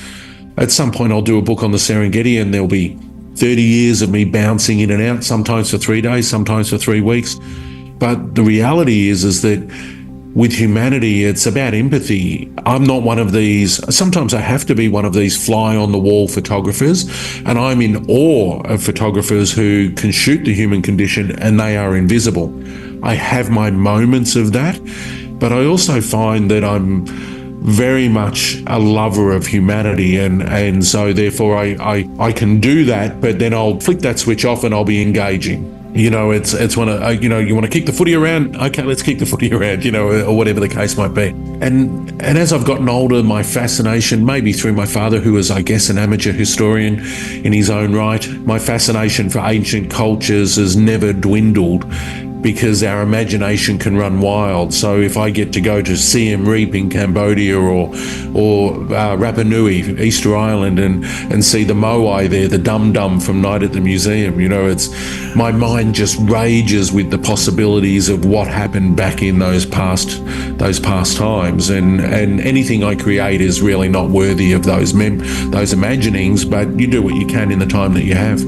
C: At some point I'll do a book on the Serengeti and there'll be 30 years of me bouncing in and out, sometimes for 3 days, sometimes for 3 weeks. But the reality is that with humanity, it's about empathy. I'm not one of these, sometimes I have to be one of these fly-on-the-wall photographers, and I'm in awe of photographers who can shoot the human condition and they are invisible. I have my moments of that, but I also find that I'm very much a lover of humanity, and so therefore I can do that, but then I'll flick that switch off and I'll be engaging. It's one of, you want to kick the footy around? Okay, let's kick the footy around, or whatever the case might be. And as I've gotten older, my fascination, maybe through my father, who was, I guess, an amateur historian in his own right, my fascination for ancient cultures has never dwindled, because our imagination can run wild. So if I get to go to Siem Reap in Cambodia or Rapa Nui, Easter Island, and see the moai there, the dum-dum from Night at the Museum, it's my mind just rages with the possibilities of what happened back in those past times. And anything I create is really not worthy of those imaginings, but you do what you can in the time that you have.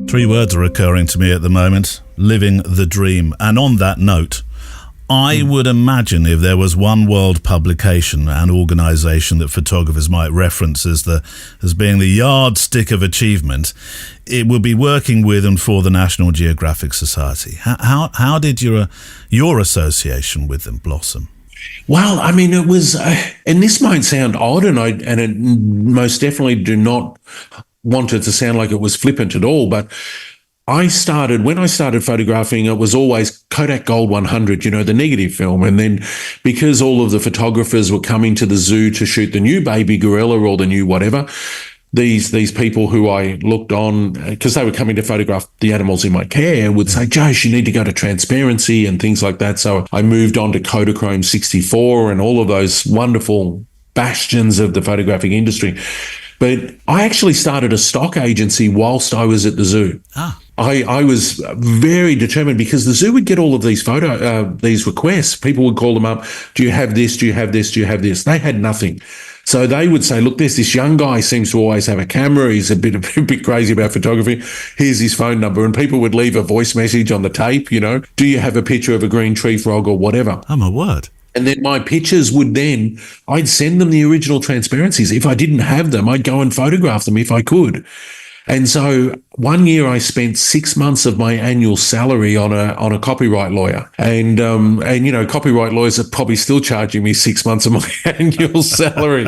A: Three words are occurring to me at the moment: living the dream. And on that note, I would imagine if there was one world publication and organisation that photographers might reference as being the yardstick of achievement, it would be working with and for the National Geographic Society. How did your association with them blossom?
C: Well, I mean, it was, and this might sound odd, and it most definitely do not want it to sound like it was flippant at all, but when I started photographing, it was always Kodak Gold 100, the negative film. And then because all of the photographers were coming to the zoo to shoot the new baby gorilla or the new whatever, these people who I looked on, because they were coming to photograph the animals in my care, would say, Josh, you need to go to transparency and things like that. So I moved on to Kodachrome 64 and all of those wonderful bastions of the photographic industry. But I actually started a stock agency whilst I was at the zoo. I was very determined, because the zoo would get all of these these requests. People would call them up. Do you have this? Do you have this? Do you have this? They had nothing. So they would say, look, there's this young guy seems to always have a camera. He's a bit crazy about photography. Here's his phone number. And people would leave a voice message on the tape, do you have a picture of a green tree frog or whatever?
A: Oh, my word.
C: And then my pictures I'd send them the original transparencies. If I didn't have them, I'd go and photograph them if I could. And so one year I spent 6 months of my annual salary on a copyright lawyer. And copyright lawyers are probably still charging me 6 months of my annual salary.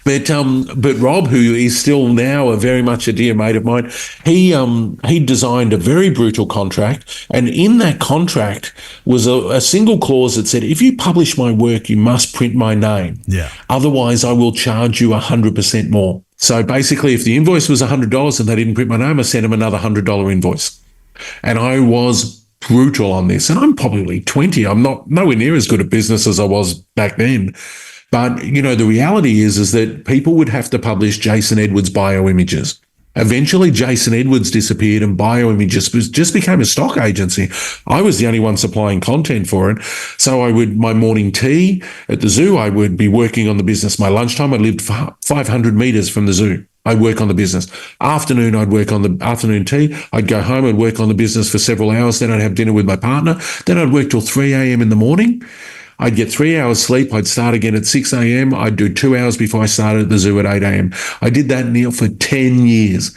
C: But Rob, who is still now very much a dear mate of mine, he designed a very brutal contract. And in that contract was a single clause that said, if you publish my work, you must print my name.
A: Yeah.
C: Otherwise, I will charge you 100% more. So basically, if the invoice was $100 and they didn't print my name, I sent them another $100 invoice. And I was brutal on this. And I'm probably 20. I'm nowhere near as good at business as I was back then. But, the reality is that people would have to publish Jason Edwards bioimages. Eventually, Jason Edwards disappeared and Bioimages just became a stock agency. I was the only one supplying content for it. So my morning tea at the zoo, I would be working on the business. My lunchtime, I lived 500 meters from the zoo. I'd work on the business. Afternoon, I'd work on the afternoon tea. I'd go home, I'd work on the business for several hours. Then I'd have dinner with my partner. Then I'd work till 3 a.m. in the morning. I'd get 3 hours sleep. I'd start again at 6 a.m. I'd do 2 hours before I started at the zoo at 8 a.m. I did that, Neil, for 10 years.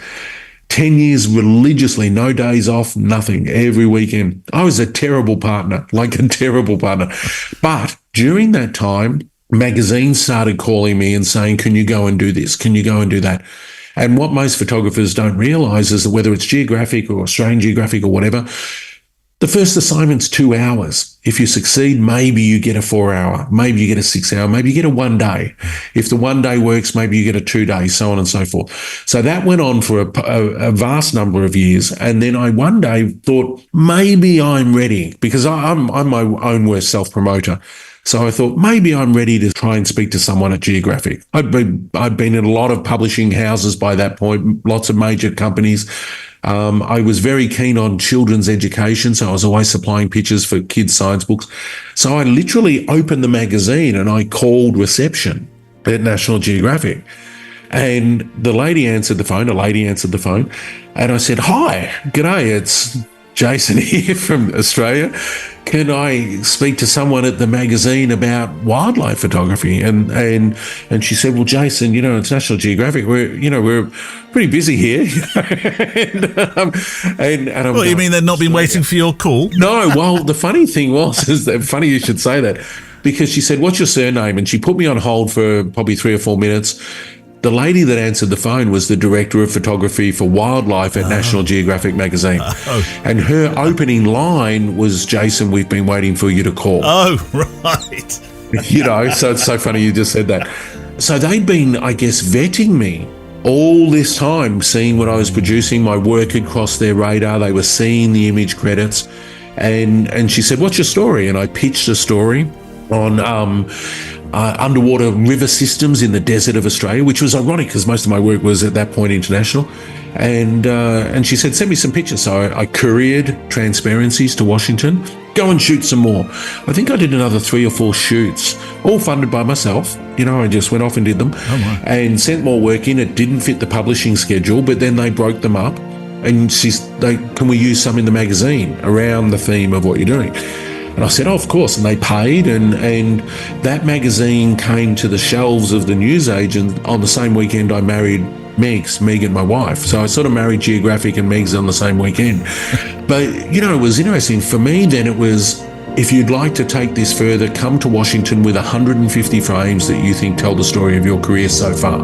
C: 10 years religiously, no days off, nothing, every weekend. I was a terrible partner, like a terrible partner. But during that time, magazines started calling me and saying, can you go and do this? Can you go and do that? And what most photographers don't realise is that whether it's Geographic or Australian Geographic or whatever, the first assignment's 2 hours. If you succeed, maybe you get a 4 hour, maybe you get a 6 hour, maybe you get a 1 day. If the 1 day works, maybe you get a 2 day, so on and so forth. So that went on for a vast number of years. And then I one day thought, maybe I'm ready, because I'm my own worst self-promoter. So I thought, maybe I'm ready to try and speak to someone at Geographic. I'd been in a lot of publishing houses by that point, lots of major companies. I was very keen on children's education, so I was always supplying pictures for kids' science books. So I literally opened the magazine and I called reception at National Geographic. And the lady answered the phone, and I said, "Hi, g'day, it's Jason here from Australia. Can I speak to someone at the magazine about wildlife photography?" And she said, "Well, Jason, it's National Geographic. We're pretty busy here." and I'm
A: Well, you mean they've not been waiting for your call?
C: No. Well, the funny thing is that funny you should say that, because she said, "What's your surname?" And she put me on hold for probably 3 or 4 minutes. The lady that answered the phone was the director of photography for wildlife at National Geographic magazine. And her opening line was, "Jason, we've been waiting for you to call."
A: Oh, right.
C: So it's so funny you just said that. So they'd been, I guess, vetting me all this time, seeing what I was producing. My work had crossed their radar. They were seeing the image credits. And she said, "What's your story?" And I pitched a story on underwater river systems in the desert of Australia, which was ironic because most of my work was at that point international. And she said, "Send me some pictures." So I couriered Transparencies to Washington. "Go and shoot some more." I think I did another 3 or 4 shoots, all funded by myself. I just went off and did them and sent more work in. It didn't fit the publishing schedule, but then they broke them up. And "Can we use some in the magazine around the theme of what you're doing?" And I said, "Oh, of course." And they paid, and that magazine came to the shelves of the newsagent on the same weekend I married Megan, my wife. So I sort of married Geographic and Megs on the same weekend. But, it was interesting. For me, then it was, if you'd like to take this further, come to Washington with 150 frames that you think tell the story of your career so far.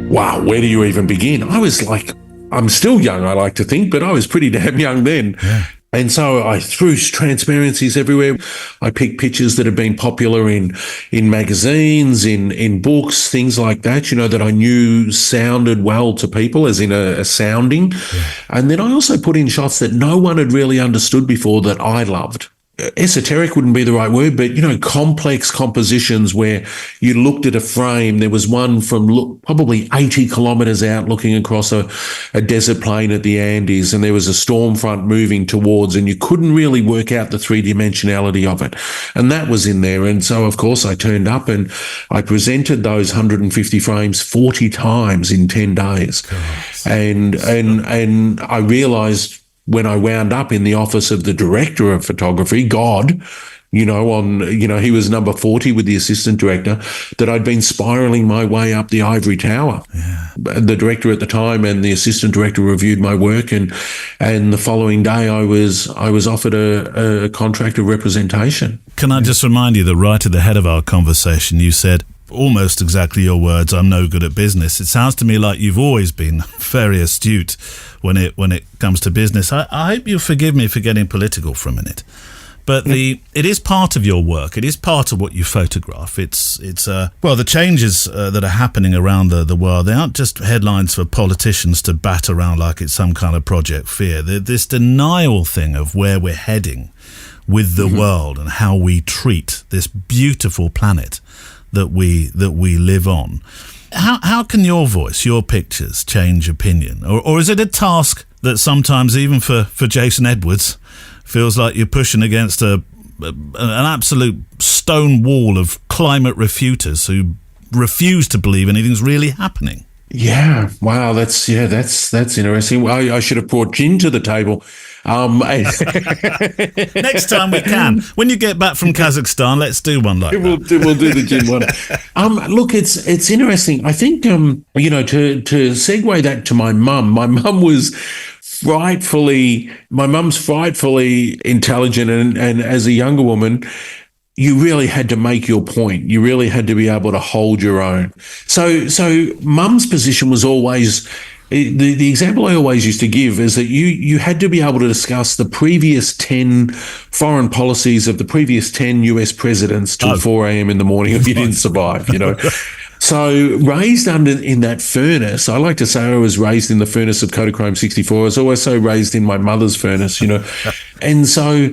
C: Wow, where do you even begin? I was like, I'm still young, I like to think, but I was pretty damn young then. Yeah. And so I threw Transparencies everywhere. I picked pictures that had been popular in magazines, in books, things like that, that I knew sounded well to people, as in a sounding. Yeah. And then I also put in shots that no one had really understood before that I loved. Esoteric wouldn't be the right word, but, complex compositions where you looked at a frame. There was one from probably 80 kilometers out looking across a desert plain at the Andes, and there was a storm front moving towards, and you couldn't really work out the three-dimensionality of it. And that was in there. And so, of course, I turned up and I presented those 150 frames 40 times in 10 days. And I realized, when I wound up in the office of the director of photography, God, he was number 40 with the assistant director, that I'd been spiraling my way up the ivory tower. Yeah. The director at the time and the assistant director reviewed my work, and the following day I was offered a contract of representation.
A: Can I just remind you that right at the head of our conversation, you said, almost exactly your words, "I'm no good at business." It sounds to me like you've always been very astute when it comes to business. I hope you'll forgive me for getting political for a minute, but it is part of your work. It is part of what you photograph. It's the changes that are happening around the world, they aren't just headlines for politicians to bat around like it's some kind of Project Fear. This denial thing of where we're heading with the world and how we treat this beautiful planet that we live on. How can your voice, your pictures, change opinion? Or is it a task that sometimes, even for Jason Edwards, feels like you're pushing against an absolute stone wall of climate refuters who refuse to believe anything's really happening?
C: Yeah, wow, that's interesting. I should have brought gin to the table.
A: Next time we can. When you get back from Kazakhstan, let's do one like that.
C: We'll do the gin one. Look, it's interesting. I think, to segue that to my mum. My mum was frightfully intelligent, and as a younger woman, you really had to make your point. You really had to be able to hold your own. So mum's position was always, the example I always used to give is that you had to be able to discuss the previous 10 foreign policies of the previous 10 US presidents till 4 a.m. in the morning if you didn't survive, So raised in that furnace, I like to say I was raised in the furnace of Kodachrome 64. I was also raised in my mother's furnace, And so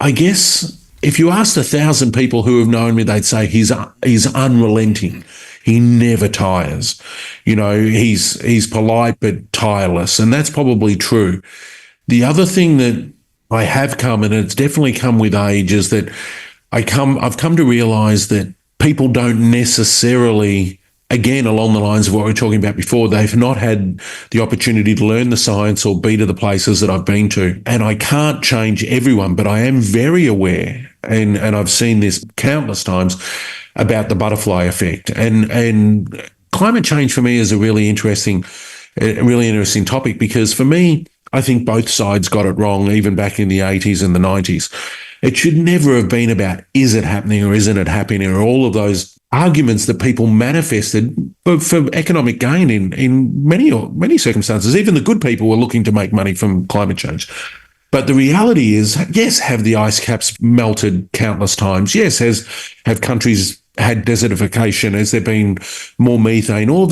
C: I guess if you asked 1,000 people who have known me, they'd say he's unrelenting. he never tires. He's polite but tireless, and that's probably true. The other thing that I have come, and it's definitely come with age, is that I've come to realise that people don't necessarily, again, along the lines of what we were talking about before, they've not had the opportunity to learn the science or be to the places that I've been to. And I can't change everyone, but I am very aware, and I've seen this countless times, about the butterfly effect. And climate change for me is a really interesting topic, because for me, I think both sides got it wrong, even back in the 80s and the 90s. It should never have been about, is it happening or isn't it happening, or all of those arguments that people manifested for economic gain in many circumstances. Even the good people were looking to make money from climate change. But the reality is, yes, have the ice caps melted countless times? Yes, have countries had desertification? Has there been more methane? All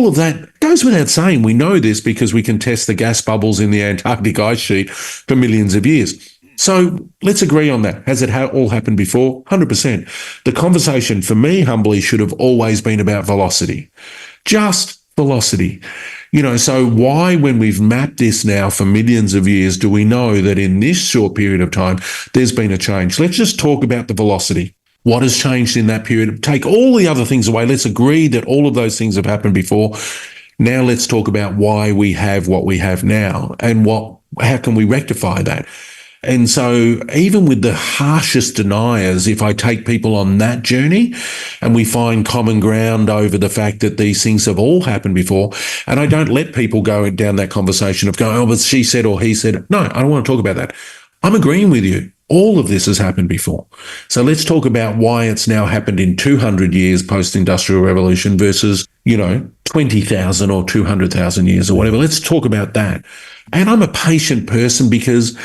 C: of that goes without saying. We know this because we can test the gas bubbles in the Antarctic ice sheet for millions of years. So let's agree on that. Has it all happened before? 100%. The conversation for me, humbly, should have always been about velocity. Just velocity. So why, when we've mapped this now for millions of years, do we know that in this short period of time, there's been a change? Let's just talk about the velocity. What has changed in that period? Take all the other things away. Let's agree that all of those things have happened before. Now let's talk about why we have what we have now, and how can we rectify that? And so even with the harshest deniers, if I take people on that journey and we find common ground over the fact that these things have all happened before, and I don't let people go down that conversation of going, oh, but she said or he said, no, I don't want to talk about that. I'm agreeing with you. All of this has happened before. So let's talk about why it's now happened in 200 years post-industrial revolution versus, 20,000 or 200,000 years or whatever. Let's talk about that. And I'm a patient person, because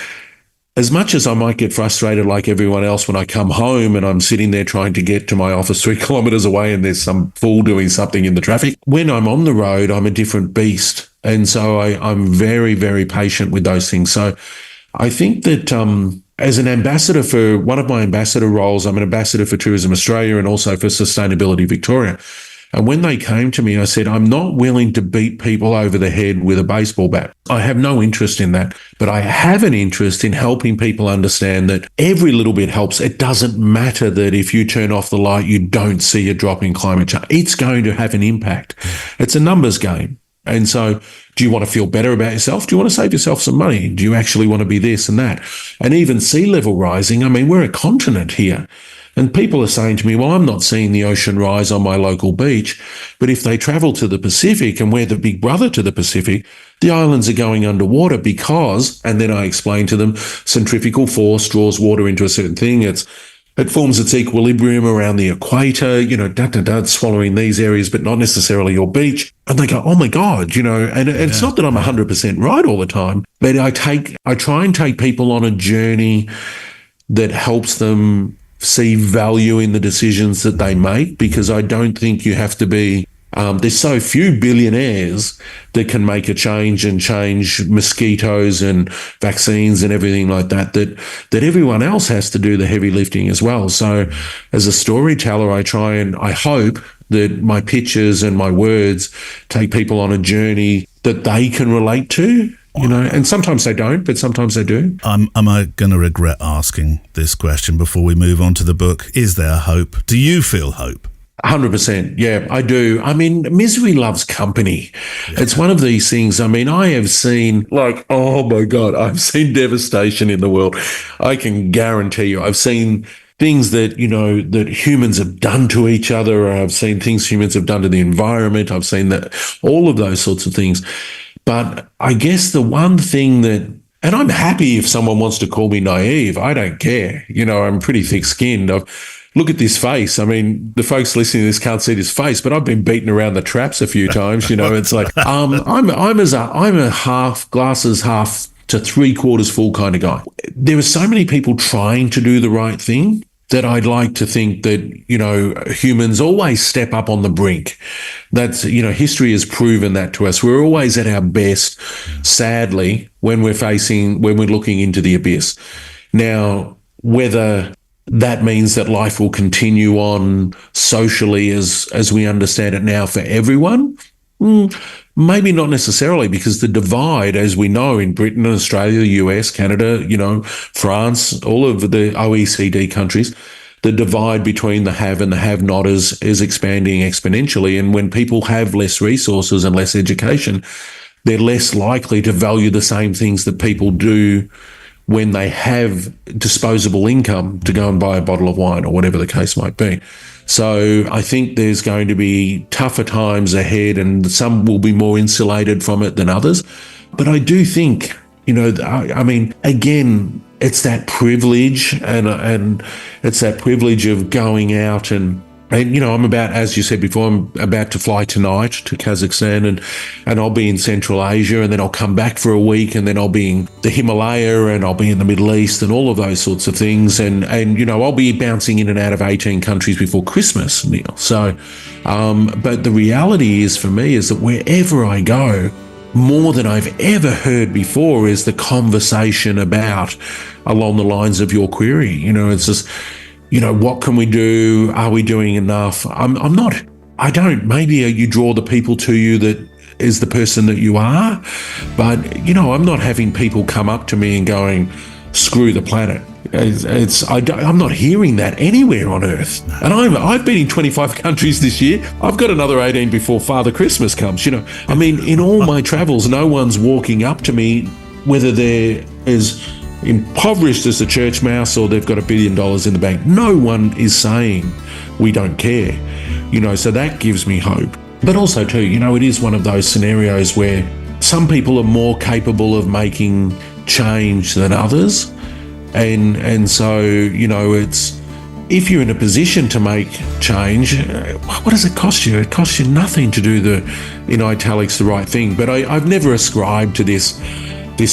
C: as much as I might get frustrated like everyone else when I come home and I'm sitting there trying to get to my office 3 kilometres away and there's some fool doing something in the traffic, when I'm on the road, I'm a different beast. And so I'm very, very patient with those things. So I think that as an ambassador, for one of my ambassador roles, I'm an ambassador for Tourism Australia and also for Sustainability Victoria. And when they came to me, I said, I'm not willing to beat people over the head with a baseball bat. I have no interest in that. But I have an interest in helping people understand that every little bit helps. It doesn't matter that if you turn off the light, you don't see a drop in climate change. It's going to have an impact. It's a numbers game. And so do you want to feel better about yourself? Do you want to save yourself some money? Do you actually want to be this and that? And even sea level rising, we're a continent here. And people are saying to me, well, I'm not seeing the ocean rise on my local beach. But if they travel to the Pacific, and we're the big brother to the Pacific, the islands are going underwater because, and then I explain to them, centrifugal force draws water into a certain thing. It forms its equilibrium around the equator, it's swallowing these areas, but not necessarily your beach. And they go, oh my God, and it's not that I'm 100% right all the time, but I try and take people on a journey that helps them see value in the decisions that they make, because I don't think you have to be, there's so few billionaires that can make a change and change mosquitoes and vaccines and everything like that everyone else has to do the heavy lifting as well. So as a storyteller, I hope that my pictures and my words take people on a journey that they can relate to. And sometimes they don't, but sometimes they do.
A: Am I going to regret asking this question before we move on to the book? Is there hope? Do you feel hope?
C: 100%. Yeah, I do. Misery loves company. Yeah. It's one of these things. I have seen oh my God, I've seen devastation in the world. I can guarantee you, I've seen things that, that humans have done to each other, or I've seen things humans have done to the environment. I've seen that, all of those sorts of things. But I guess the one thing that, and I'm happy if someone wants to call me naive, I don't care. I'm pretty thick-skinned. Look at this face. The folks listening to this can't see this face, but I've been beaten around the traps a few times. It's like, I'm a half glasses half to 3/4 full kind of guy. There are so many people trying to do the right thing that I'd like to think that, humans always step up on the brink. That's, history has proven that to us. We're always at our best, sadly, when we're looking into the abyss. Now, whether that means that life will continue on socially as we understand it now for everyone? Maybe not necessarily, because the divide, as we know, in Britain, Australia, US, Canada, France, all of the OECD countries, the divide between the have and the have-not is expanding exponentially. And when people have less resources and less education, they're less likely to value the same things that people do when they have disposable income to go and buy a bottle of wine or whatever the case might be. So I think there's going to be tougher times ahead, and some will be more insulated from it than others. But I do think, again, it's that privilege and it's that privilege of going out and I'm about, as you said before, I'm about to fly tonight to Kazakhstan and I'll be in Central Asia, and then I'll come back for a week, and then I'll be in the Himalaya, and I'll be in the Middle East and all of those sorts of things. And I'll be bouncing in and out of 18 countries before Christmas, Neil. So, but the reality is for me is that wherever I go, more than I've ever heard before is the conversation about along the lines of your query. It's just, what can we do? Are we doing enough? Maybe you draw the people to you that is the person that you are, but, I'm not having people come up to me and going, screw the planet. I'm not hearing that anywhere on earth. And I've been in 25 countries this year. I've got another 18 before Father Christmas comes. In all my travels, no one's walking up to me, whether they're as impoverished as a church mouse or they've got $1 billion in the bank. No one is saying we don't care. So that gives me hope. But also too, it is one of those scenarios where some people are more capable of making change than others. And so, it's, if you're in a position to make change, what does it cost you? It costs you nothing to do in italics, the right thing. But I've never ascribed to this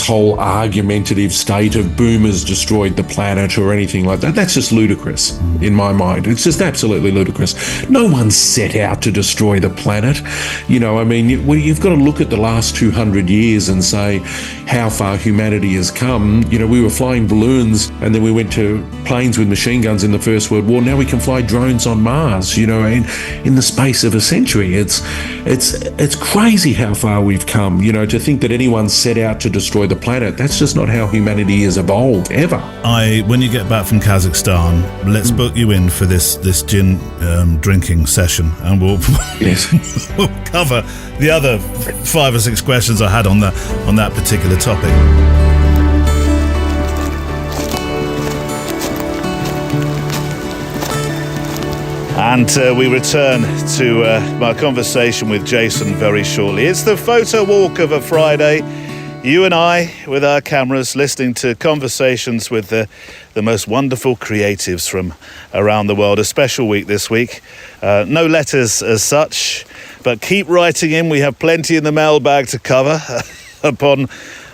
C: whole argumentative state of boomers destroyed the planet or anything like that. That's just ludicrous in my mind. It's just absolutely ludicrous. No one set out to destroy the planet. You've got to look at the last 200 years and say how far humanity has come. We were flying balloons, and then we went to planes with machine guns in the First World War. Now we can fly drones on Mars, in the space of a century. It's crazy how far we've come, to think that anyone set out to destroy the planet. That's just not how humanity has evolved, ever.
A: When you get back from Kazakhstan, let's book you in for this gin drinking session, and we'll we'll cover the other 5 or 6 questions I had on that particular topic. And we return to my conversation with Jason very shortly. It's the photo walk of a Friday. You and I, with our cameras, listening to conversations with the most wonderful creatives from around the world. A special week this week. No letters as such, but keep writing in. We have plenty in the mailbag to cover upon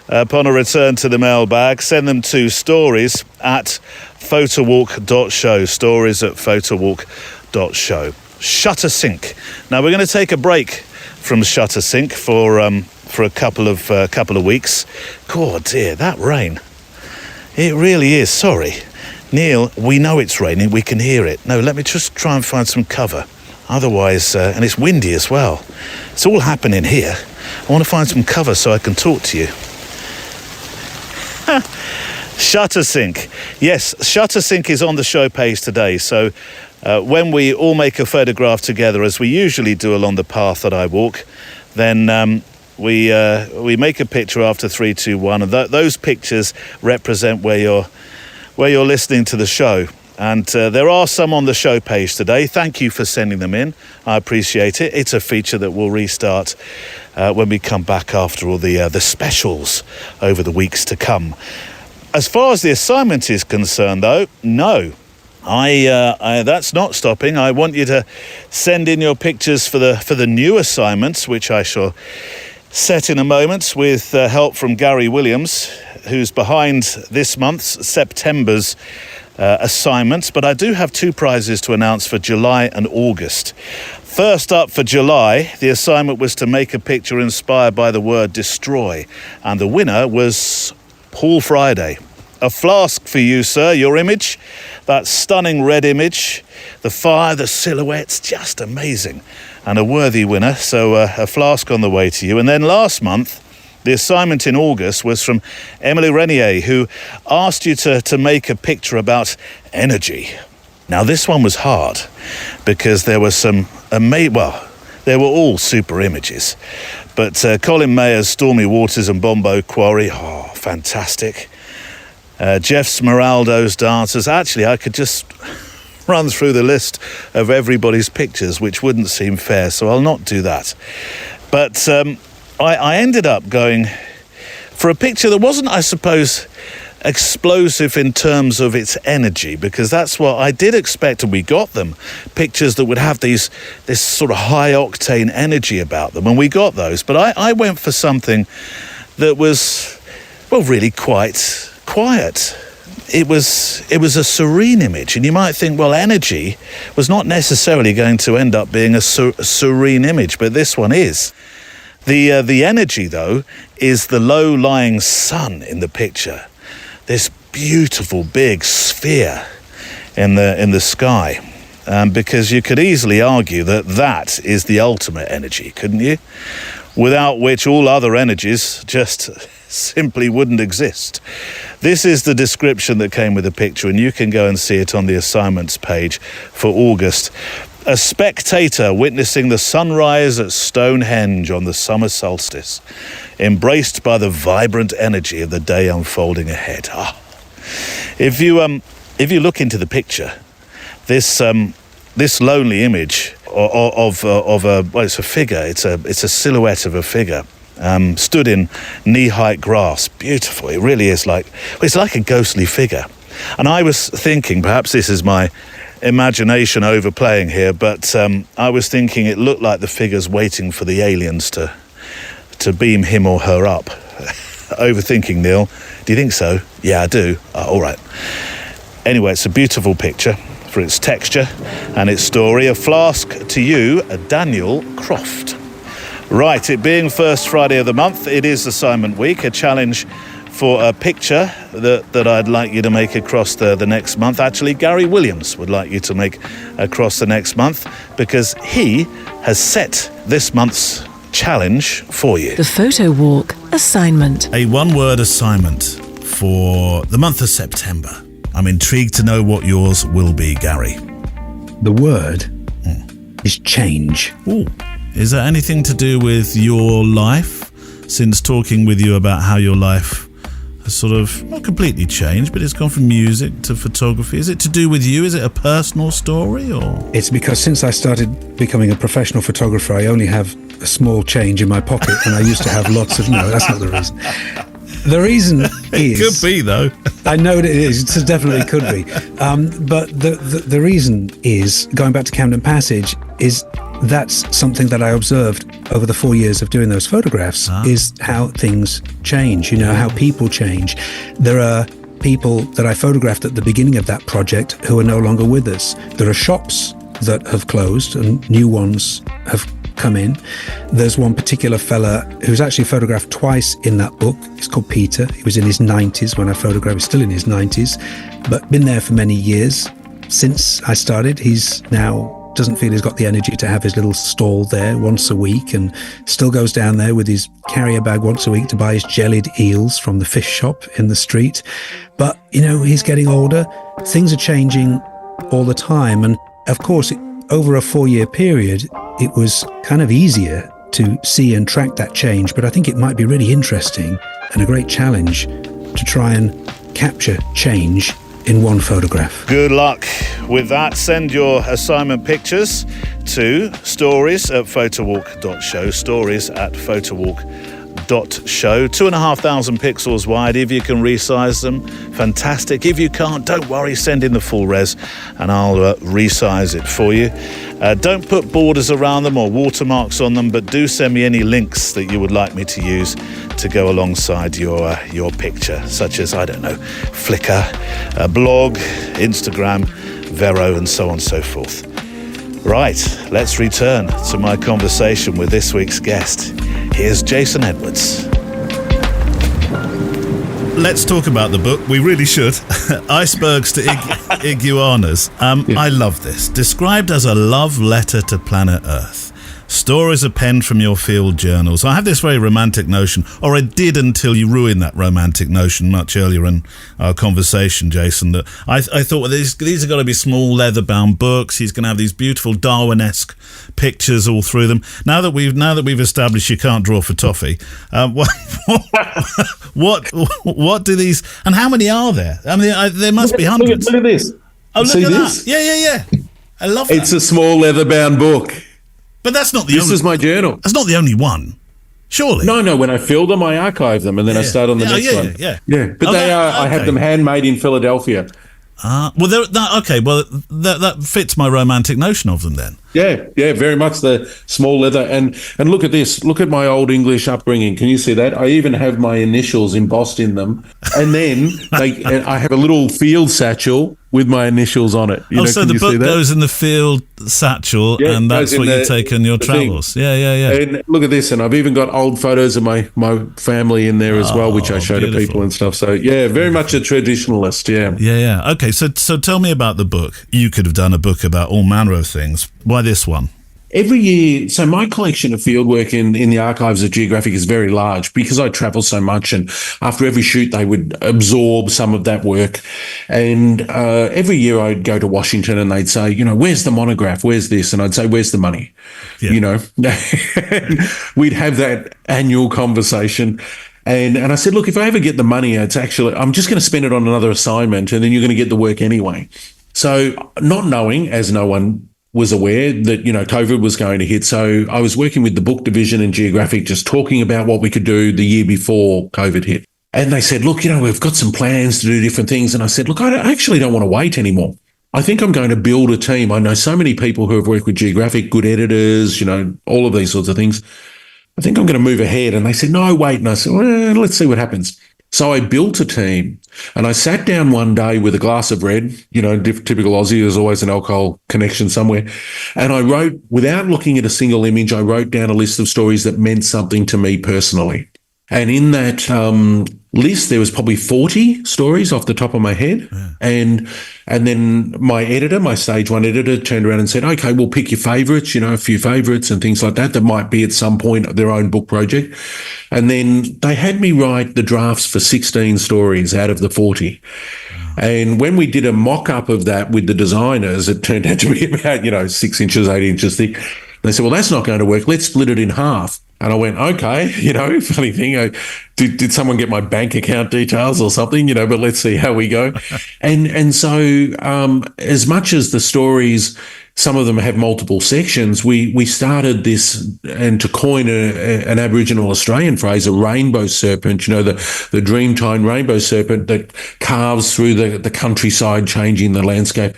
A: a return to the mailbag. Send them to stories@photowalk.show. Stories@photowalk.show. Shutter Sync. Now we're going to take a break from Shutter Sync for a couple of weeks. God dear, that rain. It really is. Sorry. Neil, we know it's raining. We can hear it. No, let me just try and find some cover. Otherwise, and it's windy as well. It's all happening here. I want to find some cover so I can talk to you. Shutter Sync. Yes, Shutter Sync is on the show page today. So when we all make a photograph together, as we usually do along the path that I walk, then we make a picture after 3, 2, 1, and those pictures represent where you're listening to the show. And there are some on the show page today. Thank you for sending them in. I appreciate it. It's a feature that will restart when we come back after all the specials over the weeks to come. As far as the assignment is concerned, though, no. I that's not stopping. I want you to send in your pictures for the new assignments, which I shall set in a moment with help from Gary Williams, who's behind this month's September's assignments. But I do have 2 prizes to announce for July and August. First up for July, the assignment was to make a picture inspired by the word destroy, and the winner was Paul Friday. A flask for you, sir, your image. That stunning red image. The fire, the silhouettes, just amazing. And a worthy winner, so a flask on the way to you. And then last month, the assignment in August was from Emily Renier, who asked you to make a picture about energy. Now, this one was hard because there were some they were all super images. But Colin Mayer's Stormy Waters and Bombo Quarry, fantastic. Jeff Smeraldo's dancers. Actually, I could just run through the list of everybody's pictures, which wouldn't seem fair, so I'll not do that. But I ended up going for a picture that wasn't, I suppose, explosive in terms of its energy, because that's what I did expect, and we got them, pictures that would have this sort of high octane energy about them, and we got those. But I went for something that was, well, really quite quiet. It was a serene image, and you might think, well, energy was not necessarily going to end up being a serene image, but this one is. The energy, though, is the low-lying sun in the picture. This beautiful big sphere in the sky, because you could easily argue that is the ultimate energy, couldn't you? Without which all other energies just simply wouldn't exist. This is the description that came with the picture, and you can go and see it on the assignments page for August. A spectator witnessing the sunrise at Stonehenge on the summer solstice, embraced by the vibrant energy of the day unfolding ahead. If you look into the picture, this lonely image of it's a figure. It's a silhouette of a figure. Stood in knee-height grass. Beautiful. It really is it's like a ghostly figure. And I was thinking, perhaps this is my imagination overplaying here, but I was thinking it looked like the figure's waiting for the aliens to beam him or her up. Overthinking, Neil. Do you think so? Yeah, I do. All right. Anyway, it's a beautiful picture for its texture and its story. A flask to you, Daniel Croft. Right, it being first Friday of the month, it is assignment week, a challenge for a picture that I'd like you to make across the next month. Actually, Gary Williams would like you to make across the next month, because he has set this month's challenge for you.
B: The Photo Walk assignment.
A: A one-word assignment for the month of September. I'm intrigued to know what yours will be, Gary.
D: The word is change.
A: Ooh. Is that anything to do with your life? Since talking with you about how your life has sort of not completely changed, but it's gone from music to photography. Is it to do with you? Is it a personal story, or?
D: It's because since I started becoming a professional photographer, I only have a small change in my pocket, and I used to have lots of... No, that's not the reason. The reason is...
A: It could be, though.
D: I know it is. It definitely could be. But the reason is, going back to Camden Passage, is that's something that I observed over the 4 years of doing those photographs, is how things change, how people change. There are people that I photographed at the beginning of that project who are no longer with us. There are shops that have closed and new ones have come in. There's one particular fella who's actually photographed twice in that book. He's called Peter. He was in his 90s when I photographed. He's still in his 90s, but been there for many years. Since I started, he's now doesn't feel he's got the energy to have his little stall there once a week, and still goes down there with his carrier bag once a week to buy his jellied eels from the fish shop in the street. But, he's getting older. Things are changing all the time. And of course, over a 4-year period, it was kind of easier to see and track that change. But I think it might be really interesting and a great challenge to try and capture change in one photograph.
A: Good luck with that. Send your assignment pictures to stories@photowalk.show, stories@photowalk.show. 2,500 pixels wide. If you can resize them, fantastic. If you can't, don't worry, send in the full res and I'll resize it for you. Don't put borders around them or watermarks on them, but do send me any links that you would like me to use to go alongside your picture, such as, I don't know, Flickr, blog, Instagram, Vero, and so on and so forth. Right, let's return to my conversation with this week's guest. Here's Jason Edwards. let's talk about the book. We really should. Icebergs to Iguanas. I love this. Described as a love letter to planet Earth. Stories are penned from your field journals. I have this very romantic notion, or I did until you ruined that romantic notion much earlier in our conversation, Jason, that I thought, well, these are going to be small leather-bound books. He's going to have these beautiful Darwin-esque pictures all through them. Now that we've established you can't draw for toffee, what do these, and how many are there? I mean, there must be hundreds.
C: Look at this.
A: Oh, look
C: See
A: at
C: this?
A: that. Yeah. I love that.
C: It's a small leather-bound book.
A: But that's not the
C: This
A: only...
C: is my journal.
A: That's not the only one, surely.
C: No. When I fill them, I archive them, and then I start on the next one.
A: Yeah.
C: But I have them handmade in Philadelphia.
A: Well, that fits my romantic notion of them then.
C: Yeah, very much the small leather. And look at this. Look at my old English upbringing. Can you see that? I even have my initials embossed in them. And then I have a little field satchel with my initials on it.
A: So the book goes in the field satchel, and that's what you take in your travels. Yeah.
C: And look at this. And I've even got old photos of my family in there as well, which I show to people and stuff. So, yeah, very much a traditionalist,
A: Yeah. Okay, so tell me about the book. You could have done a book about all manner of things. Why this one?
C: Every year, so my collection of fieldwork in the archives of Geographic is very large because I travel so much, and after every shoot they would absorb some of that work. And every year I'd go to Washington and they'd say, where's the monograph? Where's this? And I'd say, where's the money?
A: Yeah.
C: We'd have that annual conversation. And I said, look, if I ever get the money, I'm just going to spend it on another assignment, and then you're going to get the work anyway. So not knowing, as no one was aware, that, COVID was going to hit. So I was working with the book division in Geographic, just talking about what we could do the year before COVID hit. And they said, look, we've got some plans to do different things. And I said, look, I actually don't want to wait anymore. I think I'm going to build a team. I know so many people who have worked with Geographic, good editors, all of these sorts of things. I think I'm going to move ahead. And they said, no, wait. And I said, well, let's see what happens. So I built a team, and I sat down one day with a glass of red, typical Aussie, there's always an alcohol connection somewhere. And I wrote, without looking at a single image, I wrote down a list of stories that meant something to me personally. And in that list, there was probably 40 stories off the top of my head. Yeah. And then my editor, my stage one editor, turned around and said, okay, we'll pick your favourites, a few favourites and things like that might be at some point their own book project. And then they had me write the drafts for 16 stories out of the 40. And when we did a mock-up of that with the designers, it turned out to be about, 6 inches, 8 inches thick. They said, well, that's not going to work. Let's split it in half. And I went, okay, funny thing. Did someone get my bank account details or something, but let's see how we go. And so as much as the stories, some of them have multiple sections, we started this, and to coin an Aboriginal Australian phrase, a rainbow serpent, the Dreamtime rainbow serpent that carves through the countryside, changing the landscape.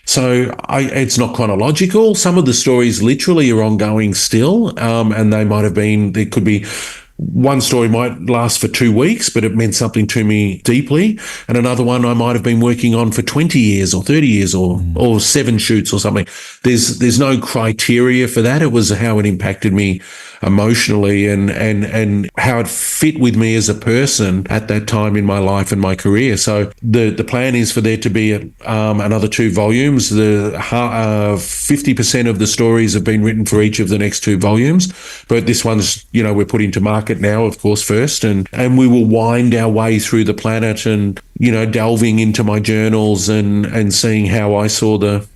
C: So it's not chronological. Some of the stories literally are ongoing still, and there could be one story might last for 2 weeks, but it meant something to me deeply. And another one I might have been working on for 20 years or 30 years or 7 shoots or something. There's no criteria for that. It was how it impacted me emotionally and how it fit with me as a person at that time in my life and my career. So the plan is for there to be another 2 volumes. The 50% of the stories have been written for each of the next 2 volumes, but this one's, we're putting to market now, of course, first, and we will wind our way through the planet and delving into my journals and seeing how I saw the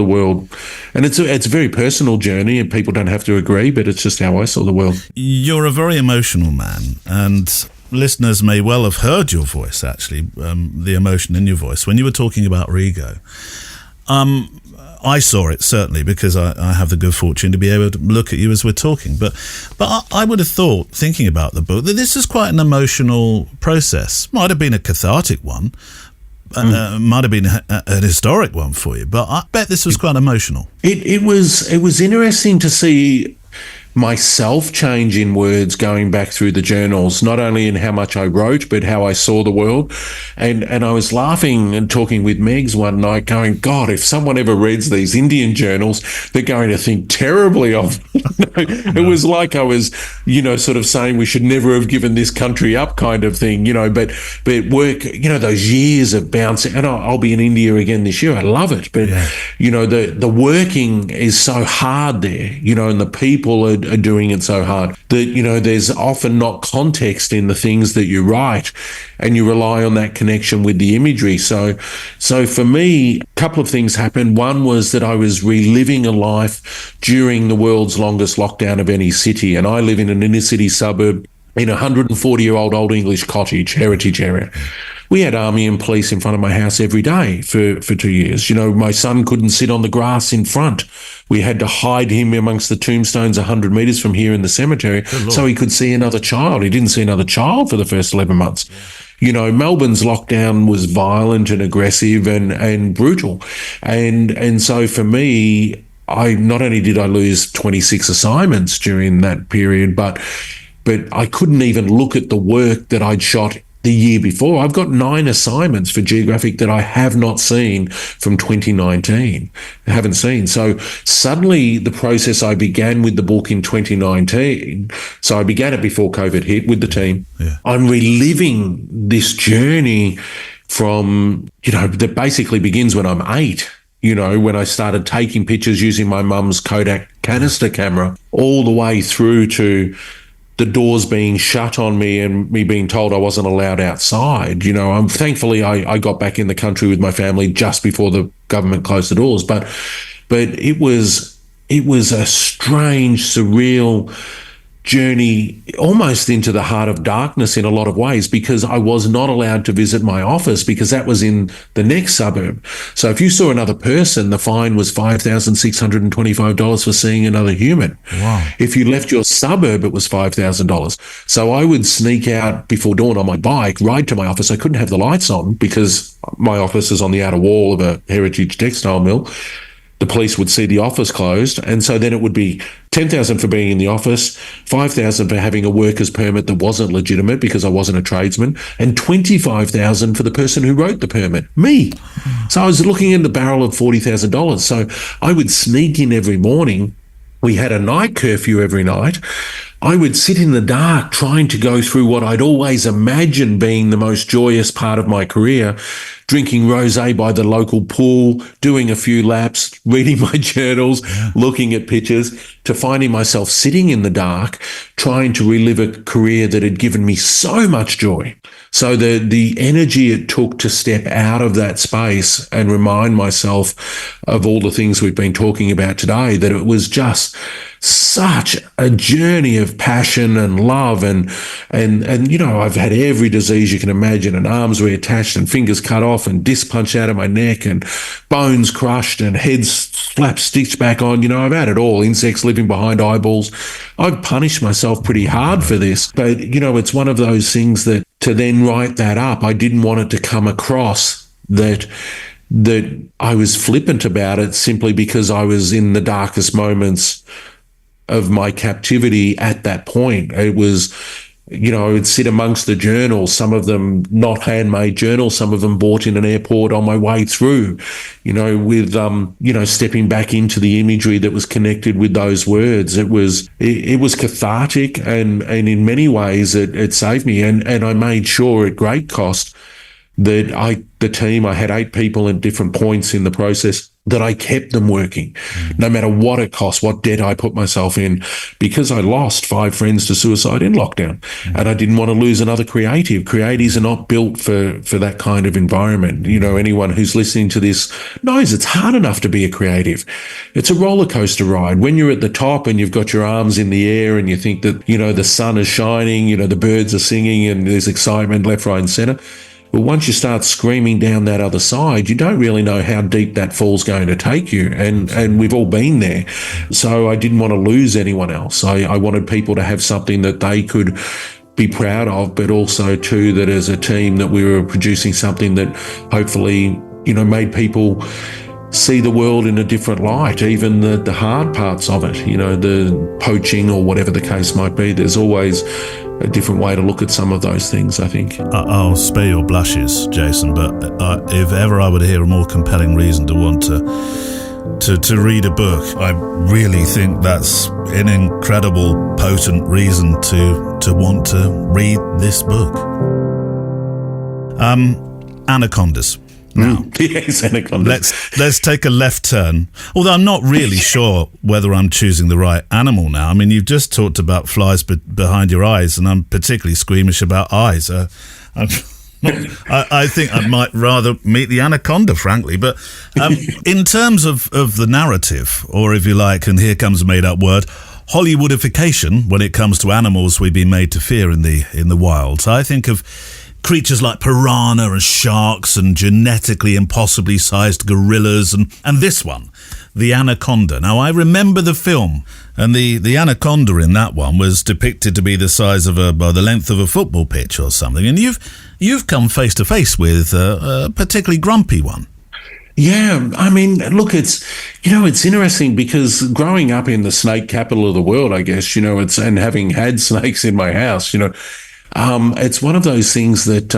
C: world. And it's a very personal journey, and people don't have to agree, but it's just how I saw the world. You're
A: a very emotional man, and listeners may well have heard your voice, actually, the emotion in your voice when you were talking about Rigo. I saw it, certainly, because I have the good fortune to be able to look at you as we're talking. But I would have thought, thinking about the book, that this is quite an emotional process. Might have been a cathartic one, might have been an historic one for you, but I bet this was quite emotional.
C: It was interesting to see myself change in words going back through the journals, not only in how much I wrote, but how I saw the world. And I was laughing and talking with Megs one night going, God, if someone ever reads these Indian journals, they're going to think terribly of me. It was like I was, sort of saying we should never have given this country up kind of thing, but work, those years of bouncing, and I'll be in India again this year. I love it. But, the working is so hard there, and the people are doing it so hard that, there's often not context in the things that you write, and you rely on that connection with the imagery. So for me, a couple of things happened. One was that I was reliving a life during the world's longest lockdown of any city. And I live in an inner city suburb in a 140-year-old Old English cottage, heritage area. We had army and police in front of my house every day for 2 years. My son couldn't sit on the grass in front. We had to hide him amongst the tombstones 100 metres from here in the cemetery so he could see another child. He didn't see another child for the first 11 months. Melbourne's lockdown was violent and aggressive and brutal. And so for me, I not only did I lose 26 assignments during that period, but I couldn't even look at the work that I'd shot the year before. I've got 9 assignments for Geographic that I have not seen from 2019. I haven't seen. So suddenly the process I began with the book in 2019, so I began it before COVID hit with the team. Yeah. I'm reliving this journey from, that basically begins when I'm 8. When I started taking pictures using my mum's Kodak canister camera, all the way through to the doors being shut on me and me being told I wasn't allowed outside. Thankfully I got back in the country with my family just before the government closed the doors. But it was a strange, surreal journey almost into the heart of darkness in a lot of ways, because I was not allowed to visit my office because that was in the next suburb. So if you saw another person, the fine was $5,625 for seeing another human.
A: Wow.
C: If you left your suburb, it was $5,000. So I would sneak out before dawn on my bike, ride to my office. I couldn't have the lights on because my office is on the outer wall of a heritage textile mill. The police would see the office closed, and so then it would be $10,000 for being in the office, $5,000 for having a worker's permit that wasn't legitimate because I wasn't a tradesman, and $25,000 for the person who wrote the permit, me. So I was looking in the barrel of $40,000. So I would sneak in every morning. We had a night curfew every night. I would sit in the dark trying to go through what I'd always imagined being the most joyous part of my career, drinking rosé by the local pool, doing a few laps, reading my journals, looking at pictures, to finding myself sitting in the dark, trying to relive a career that had given me so much joy. So the energy it took to step out of that space and remind myself of all the things we've been talking about today, that it was just such a journey of passion and love and I've had every disease you can imagine, and arms reattached and fingers cut off and disc punched out of my neck and bones crushed and heads slapped stitched back on. I've had it all. Insects living behind eyeballs. I've punished myself pretty hard for this, but it's one of those things that to then write that up, I didn't want it to come across that I was flippant about it simply because I was in the darkest moments of my captivity at that point. It was, I would sit amongst the journals, some of them not handmade journals, some of them bought in an airport on my way through, with, stepping back into the imagery that was connected with those words. It was cathartic and in many ways it saved me. And I made sure at great cost that I had 8 people at different points in the process, that I kept them working, no matter what it cost, what debt I put myself in, because I lost 5 friends to suicide in lockdown, and I didn't want to lose another creative. Creatives are not built for that kind of environment. Anyone who's listening to this knows it's hard enough to be a creative. It's a roller coaster ride. When you're at the top and you've got your arms in the air and you think that, the sun is shining, the birds are singing and there's excitement left, right and center. But once you start screaming down that other side, you don't really know how deep that fall's going to take you. And we've all been there. So I didn't want to lose anyone else. I wanted people to have something that they could be proud of, but also too that as a team that we were producing something that hopefully, made people see the world in a different light, even the hard parts of it, the poaching or whatever the case might be. There's always a different way to look at some of those things, I think.
A: I'll spare your blushes, Jason, but if ever I would hear a more compelling reason to want to read a book, I really think that's an incredible, potent reason to want to read this book. Anacondas. Now,
C: yes, anacondas.
A: Let's take a left turn. Although I'm not really sure whether I'm choosing the right animal now. I mean, you've just talked about flies behind your eyes, and I'm particularly squeamish about eyes. I think I might rather meet the anaconda, frankly. But in terms of the narrative, or if you like, and here comes a made-up word, Hollywoodification, when it comes to animals we've been made to fear in the wild. I think of creatures like piranha and sharks and genetically impossibly sized gorillas and this one, the anaconda. Now, I remember the film, and the anaconda in that one was depicted to be the size of the length of a football pitch or something. And you've come face to face with a particularly grumpy one.
C: Yeah, I mean, look, it's interesting because growing up in the snake capital of the world, I guess, and having had snakes in my house, it's one of those things that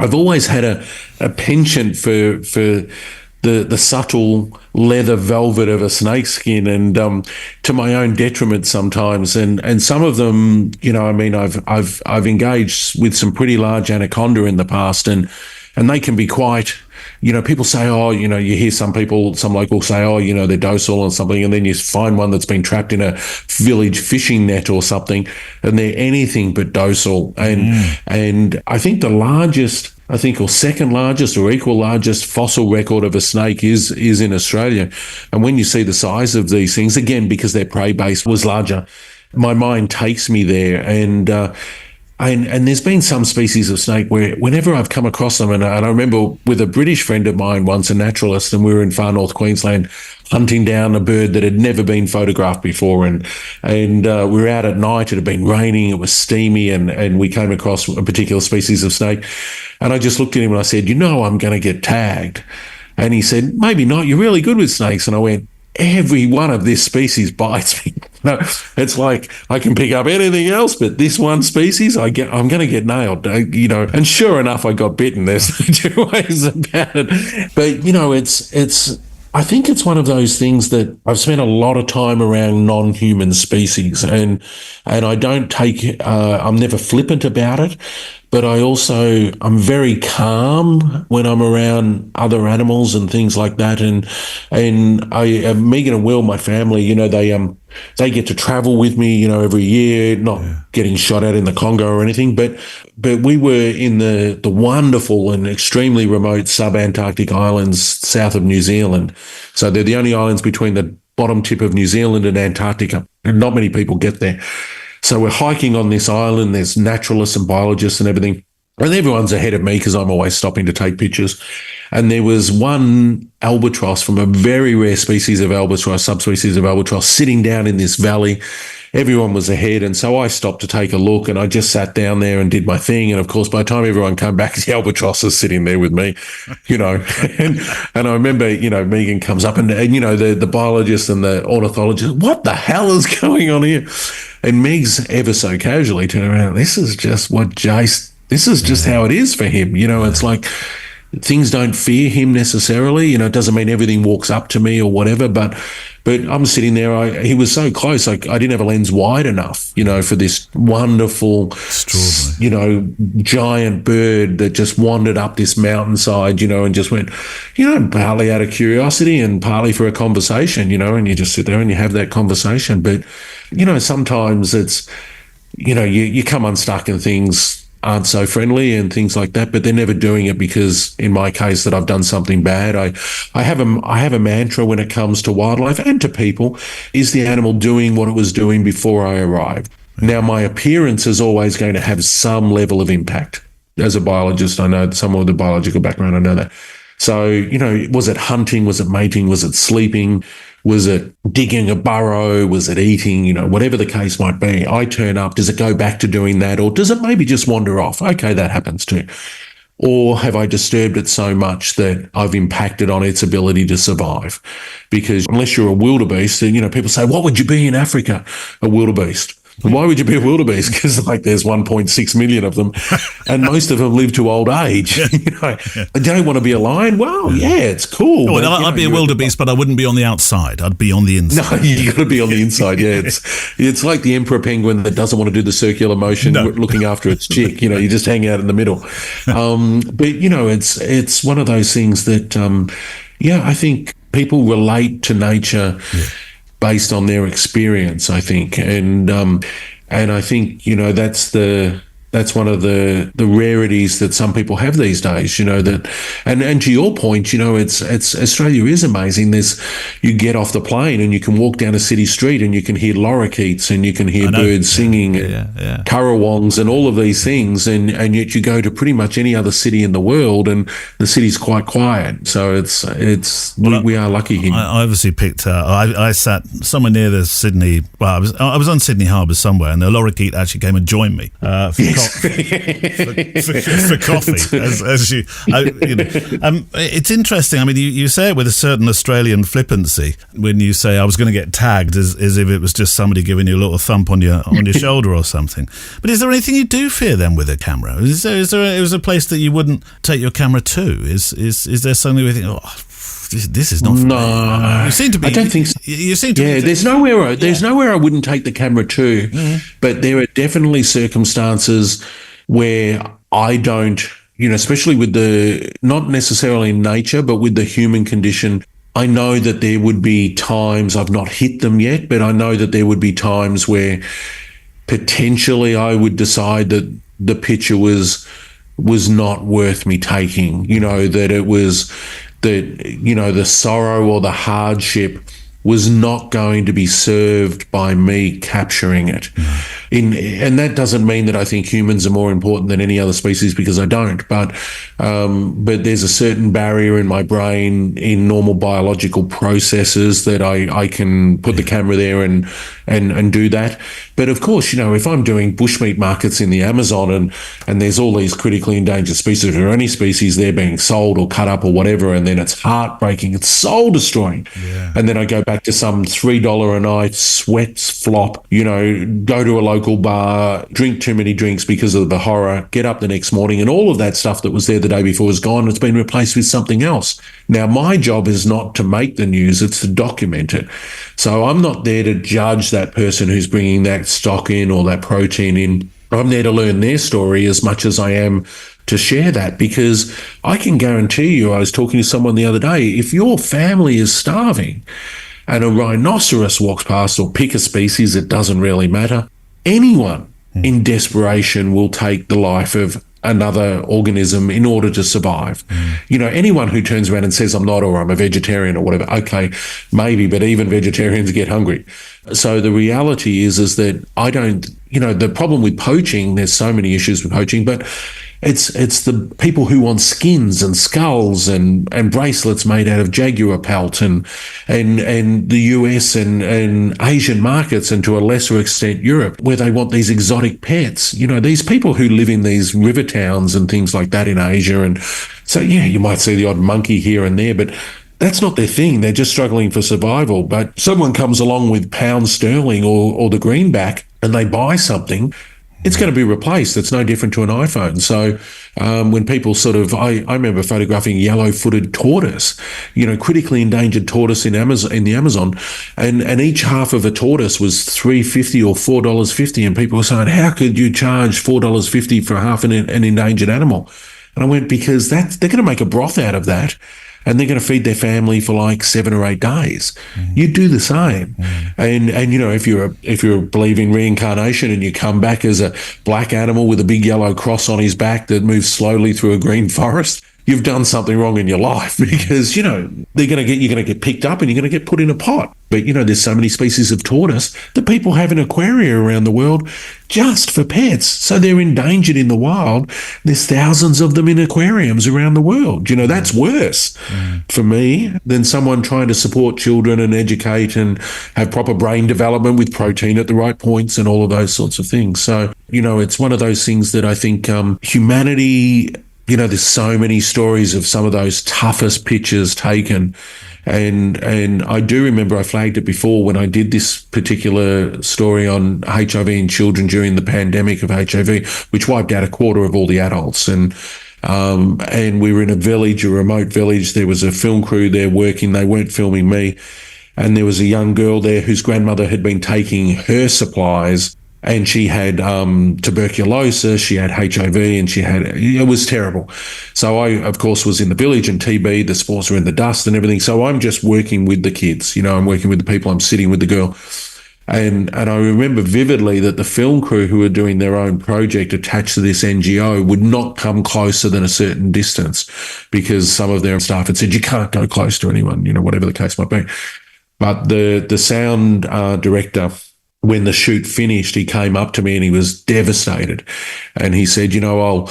C: I've always had a penchant for the subtle leather velvet of a snake skin, and to my own detriment sometimes. And some of them, I've engaged with some pretty large anaconda in the past, and they can be quite. People say, you hear some local say, they're docile or something, and then you find one that's been trapped in a village fishing net or something, and they're anything but docile. And I think the largest, or second largest or equal largest fossil record of a snake is in Australia. And when you see the size of these things, again, because their prey base was larger, my mind takes me there. And there's been some species of snake where whenever I've come across them, and I remember with a British friend of mine once, a naturalist, and we were in far north Queensland hunting down a bird that had never been photographed before, and we were out at night, it had been raining, it was steamy, and we came across a particular species of snake, and I just looked at him and I said, I'm going to get tagged. And he said, maybe not, you're really good with snakes. And I went, every one of this species bites me. No, it's like I can pick up anything else, but this one species, I'm going to get nailed, And sure enough, I got bitten. There's no two ways about it. But I think it's one of those things that I've spent a lot of time around non-human species, and I don't take. I'm never flippant about it. But I'm very calm when I'm around other animals and things like that. And Megan and Will, my family, they get to travel with me, every year, not getting shot at in the Congo or anything. But we were in the wonderful and extremely remote sub-Antarctic islands south of New Zealand. So they're the only islands between the bottom tip of New Zealand and Antarctica. And not many people get there. So we're hiking on this island. There's naturalists and biologists and everything. And everyone's ahead of me because I'm always stopping to take pictures. And there was one albatross from a very rare species of albatross, subspecies of albatross, sitting down in this valley. Everyone was ahead. And so I stopped to take a look, and I just sat down there and did my thing. And of course, by the time everyone came back, the albatross is sitting there with me, and I remember, Megan comes up and the biologist and the ornithologist, what the hell is going on here? And Meg's ever so casually turned around. This is just how it is for him. It's like things don't fear him necessarily. It doesn't mean everything walks up to me or whatever, but I'm sitting there. He was so close. I didn't have a lens wide enough, for this wonderful, giant bird that just wandered up this mountainside, and just went, partly out of curiosity and partly for a conversation, and you just sit there and you have that conversation. But, sometimes it's, you come unstuck and things aren't so friendly and things like that, but they're never doing it because, in my case, that I've done something bad. I have a mantra when it comes to wildlife and to people: is the animal doing what it was doing before I arrived? Now, my appearance is always going to have some level of impact. As a biologist, I know someone with a biological background, I know that. So, was it hunting? Was it mating? Was it sleeping? Was it digging a burrow? Was it eating? Whatever the case might be, I turn up. Does it go back to doing that? Or does it maybe just wander off? Okay, that happens too. Or have I disturbed it so much that I've impacted on its ability to survive? Because unless you're a wildebeest, you know, people say, what would you be in Africa? A wildebeest. Why would you be a wildebeest? Because like there's 1.6 million of them, and most of them live to old age. You know, I don't want to be a lion. Well, yeah, it's cool.
E: Well, I'd be a wildebeest, but I wouldn't be on the outside. I'd be on the inside.
C: No, you got to be on the inside. Yeah, it's like the emperor penguin that doesn't want to do the circular motion, looking after its chick. You know, you just hang out in the middle. But you know, it's one of those things that, I think people relate to nature. Yeah. Based on their experience, I think, and I think, you know, that's one of the rarities that some people have these days, you know, that, and to your point, you know, it's Australia is amazing. You get off the plane and you can walk down a city street and you can hear lorikeets and you can hear birds singing, currawongs and all of these things, and yet you go to pretty much any other city in the world and the city's quite quiet. So we are lucky here.
E: I obviously picked. I sat somewhere near the Sydney. Well, I was on Sydney Harbour somewhere, and the lorikeet actually came and joined me for coffee. It's interesting. I mean, you say it with a certain Australian flippancy when you say I was going to get tagged, as if it was just somebody giving you a little thump on your shoulder or something. But is there anything you do fear then with a camera? Is there a place that you wouldn't take your camera to? Is there something where you think, this is not for me? You seem to be.
C: I don't think so.
E: You seem to.
C: Yeah, there's nowhere I wouldn't take the camera to, but there are definitely circumstances where I don't. You know, especially with not necessarily nature, but with the human condition. I know that there would be times, I've not hit them yet, but I know that there would be times where potentially I would decide that the picture was not worth me taking. You know, that it was. That, you know, the sorrow or the hardship was not going to be served by me capturing it. And that doesn't mean that I think humans are more important than any other species, because I don't. But there's a certain barrier in my brain in normal biological processes that I can put the camera there and do that. But of course, you know, if I'm doing bushmeat markets in the Amazon and there's all these critically endangered species or any species they're being sold or cut up or whatever, and then it's heartbreaking, it's soul destroying. Yeah. And then I go back to some $3 a night sweats flop, you know, go to a local bar, drink too many drinks because of the horror, get up the next morning, and all of that stuff that was there the day before is gone. It's been replaced with something else. Now, my job is not to make the news, it's to document it. So I'm not there to judge that person who's bringing that stock in or that protein in. I'm there to learn their story as much as I am to share that, because I can guarantee you, I was talking to someone the other day, if your family is starving and a rhinoceros walks past, or pick a species, it doesn't really matter, anyone in desperation will take the life of another organism in order to survive. You know, anyone who turns around and says I'm not, or I'm a vegetarian or whatever, okay, maybe, but even vegetarians get hungry. So the reality is that I don't, you know, the problem with poaching, there's so many issues with poaching, but it's the people who want skins and skulls and bracelets made out of jaguar pelt and the US and Asian markets, and to a lesser extent Europe, where they want these exotic pets. You know, these people who live in these river towns and things like that in Asia. And so, yeah, you might see the odd monkey here and there, but that's not their thing. They're just struggling for survival. But someone comes along with pound sterling or the greenback and they buy something, it's going to be replaced. It's no different to an iPhone. So when people sort of, I remember photographing yellow-footed tortoise, you know, critically endangered tortoise in the Amazon, and each half of a tortoise was $3.50 or $4.50, and people were saying, how could you charge $4.50 for half an endangered animal? And I went, because they're going to make a broth out of that, and they're going to feed their family for like 7 or 8 days. You do the same. And you know, if you're believing reincarnation and you come back as a black animal with a big yellow cross on his back that moves slowly through a green forest, you've done something wrong in your life, because, you know, you're going to get picked up and you're going to get put in a pot. But, you know, there's so many species of tortoise that people have in aquaria around the world just for pets. So they're endangered in the wild. There's thousands of them in aquariums around the world. You know, that's worse for me than someone trying to support children and educate and have proper brain development with protein at the right points and all of those sorts of things. So, you know, it's one of those things that I think humanity you know, there's so many stories of some of those toughest pictures taken. And I do remember I flagged it before when I did this particular story on HIV in children during the pandemic of HIV, which wiped out a quarter of all the adults. And we were in a village, a remote village. There was a film crew there working. They weren't filming me. And there was a young girl there whose grandmother had been taking her supplies, and she had tuberculosis, she had HIV, and it was terrible. So I, of course, was in the village, and TB, the spores were in the dust and everything. So I'm just working with the kids, you know, I'm working with the people, I'm sitting with the girl. And I remember vividly that the film crew who were doing their own project attached to this NGO would not come closer than a certain distance, because some of their staff had said, you can't go close to anyone, you know, whatever the case might be. But the sound director, when the shoot finished, he came up to me and he was devastated. And he said, you know,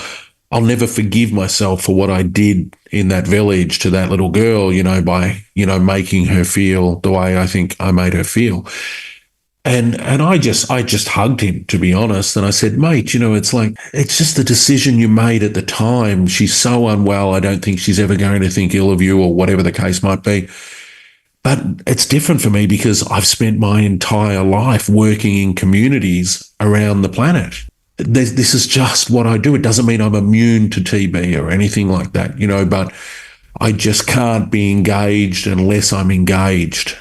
C: I'll never forgive myself for what I did in that village to that little girl, you know, by, you know, making her feel the way I think I made her feel. And I just hugged him, to be honest. And I said, mate, you know, it's just the decision you made at the time. She's so unwell. I don't think she's ever going to think ill of you, or whatever the case might be. But it's different for me because I've spent my entire life working in communities around the planet. This is just what I do. It doesn't mean I'm immune to TB or anything like that, you know, but I just can't be engaged unless I'm engaged,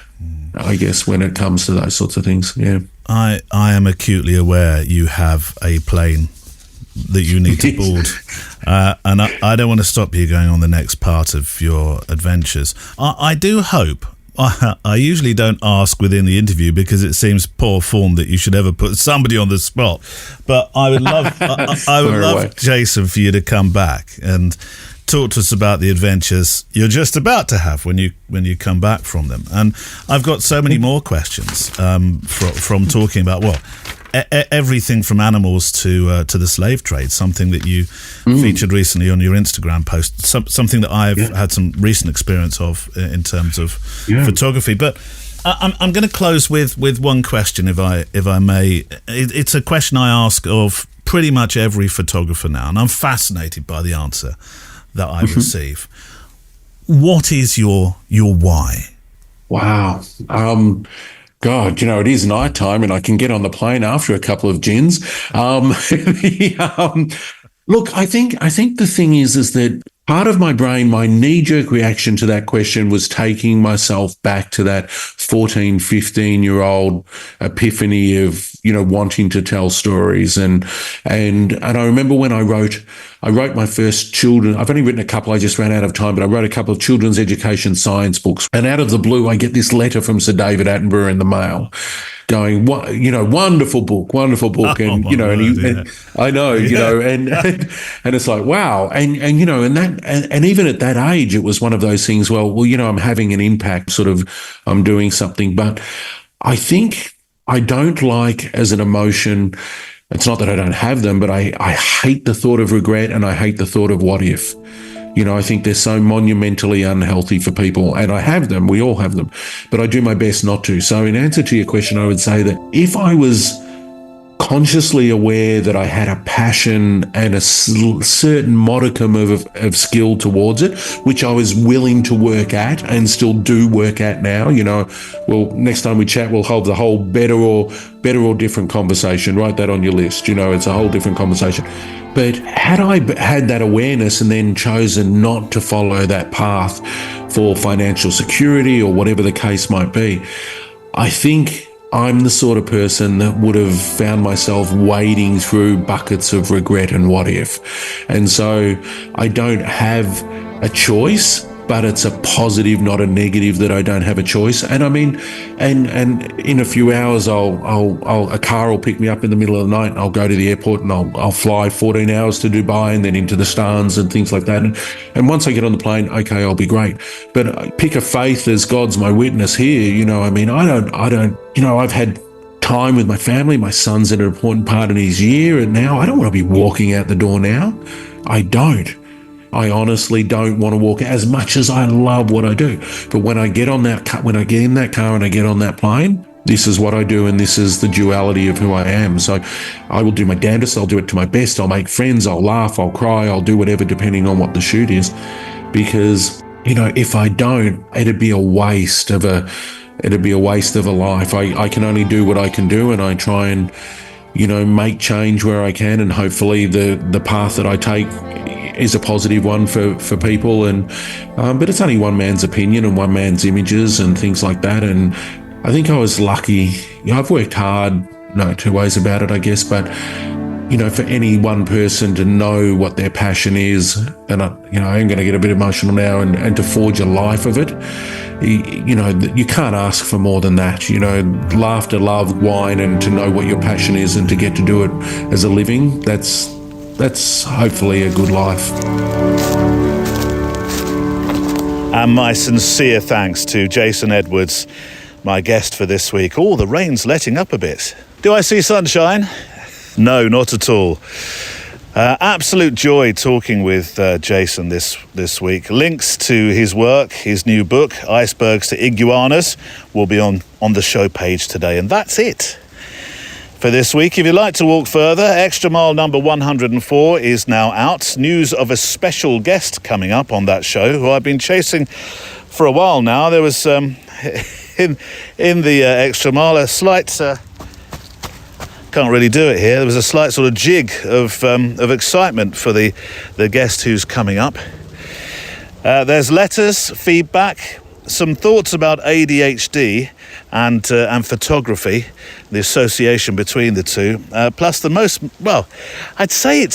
C: I guess, when it comes to those sorts of things. Yeah.
E: I am acutely aware you have a plane that you need to board. And I don't want to stop you going on the next part of your adventures. I do hope, I usually don't ask within the interview because it seems poor form that you should ever put somebody on the spot. But I would love, I would love, Jason, for you to come back and talk to us about the adventures you're just about to have when you come back from them. And I've got so many more questions from talking about, well, everything from animals to the slave trade, something that you featured recently on your Instagram post, something that I've had some recent experience of in terms of photography. But I'm going to close with one question, if I may. It's a question I ask of pretty much every photographer now, and I'm fascinated by the answer that I receive. What is your why?
C: Wow. God, you know, it is night time and I can get on the plane after a couple of gins. Look, I think the thing is that part of my brain, my knee-jerk reaction to that question was taking myself back to that 14, 15-year-old epiphany of, you know, wanting to tell stories. And I remember when I wrote my first children, I've only written a couple, I just ran out of time, but I wrote a couple of children's education science books. And out of the blue, I get this letter from Sir David Attenborough in the mail going, what, you know, wonderful book. And, you know, and I know, you know, and it's like, wow. And, you know, and even at that age, it was one of those things, well, you know, I'm having an impact, sort of, I'm doing something. But I think I don't like, as an emotion, it's not that I don't have them, but I hate the thought of regret and I hate the thought of what if. You know, I think they're so monumentally unhealthy for people, and I have them, we all have them, but I do my best not to. So in answer to your question, I would say that if I was consciously aware that I had a passion and a certain modicum of skill towards it, which I was willing to work at and still do work at now, you know, well, next time we chat, we'll hold the whole better or different conversation. Write that on your list. You know, it's a whole different conversation. But had I had that awareness and then chosen not to follow that path for financial security or whatever the case might be, I think I'm the sort of person that would have found myself wading through buckets of regret and what if. And so I don't have a choice, but it's a positive, not a negative, that I don't have a choice. And I mean, and in a few hours, a car will pick me up in the middle of the night and I'll go to the airport and I'll fly 14 hours to Dubai and then into the Stans and things like that. And once I get on the plane, okay, I'll be great. But I pick a faith as God's my witness here. You know, I mean, I don't, you know, I've had time with my family. My son's an important part in his year. And now I don't want to be walking out the door now. I don't. I honestly don't want to walk as much as I love what I do. But when I get in that car and I get on that plane, this is what I do and this is the duality of who I am. So I will do my damnedest, I'll do it to my best, I'll make friends, I'll laugh, I'll cry, I'll do whatever depending on what the shoot is. Because, if I don't, it'd be a waste of a life. I can only do what I can do, and I try and, make change where I can, and hopefully the path that I take is a positive one for people. And but it's only one man's opinion and one man's images and things like that. And I think I was lucky. I've worked hard, no two ways about it, I guess, but for any one person to know what their passion is, and I'm going to get a bit emotional now, and to forge a life of it, you can't ask for more than that. Laughter, love, wine, and to know what your passion is and to get to do it as a living, that's hopefully a good life.
A: And my sincere thanks to Jason Edwards, my guest for this week. Oh, the rain's letting up a bit. Do I see sunshine? No, not at all. Absolute joy talking with Jason this week. Links to his work, his new book, Icebergs to Iguanas, will be on the show page today. And that's it for this week. If you'd like to walk further, Extra Mile number 104 is now out. News of a special guest coming up on that show, who I've been chasing for a while now. There was in the Extra Mile a slight... can't really do it here. There was a slight sort of jig of excitement for the guest who's coming up. There's letters, feedback, some thoughts about ADHD and photography, the association between the two. Plus the most, well, I'd say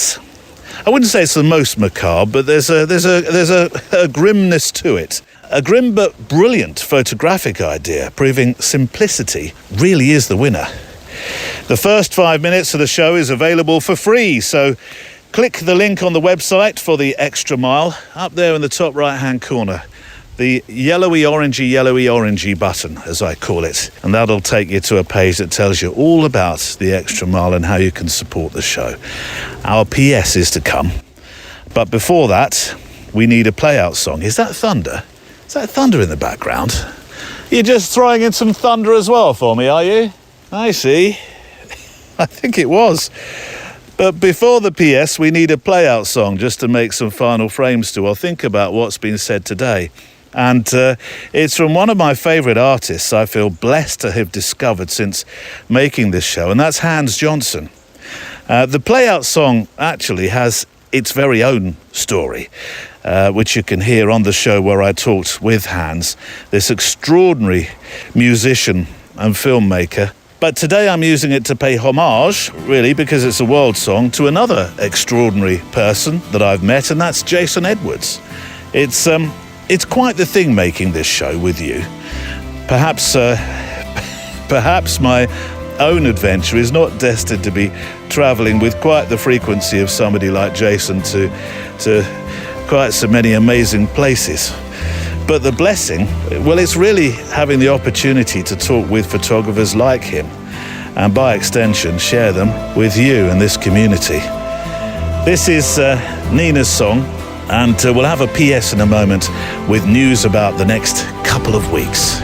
A: I wouldn't say it's the most macabre, but there's a grimness to it. A grim but brilliant photographic idea, proving simplicity really is the winner. The first 5 minutes of the show is available for free, so click the link on the website for the Extra Mile, up there in the top right-hand corner, the yellowy-orangey button, as I call it, and that'll take you to a page that tells you all about the Extra Mile and how you can support the show. Our PS is to come, but before that, we need a play-out song. Is that thunder? Is that thunder in the background? You're just throwing in some thunder as well for me, are you? I see. I think it was. But before the PS, we need a play-out song just to make some final frames to, or think about what's been said today. And it's from one of my favourite artists I feel blessed to have discovered since making this show, and that's Hans Johnson. The play-out song actually has its very own story, which you can hear on the show where I talked with Hans, this extraordinary musician and filmmaker. But today I'm using it to pay homage, really, because it's a world song, to another extraordinary person that I've met, and that's Jason Edwards. It's quite the thing making this show with you. Perhaps my own adventure is not destined to be travelling with quite the frequency of somebody like Jason to quite so many amazing places. But the blessing, well, it's really having the opportunity to talk with photographers like him, and by extension, share them with you and this community. This is Nina's song, and we'll have a PS in a moment with news about the next couple of weeks.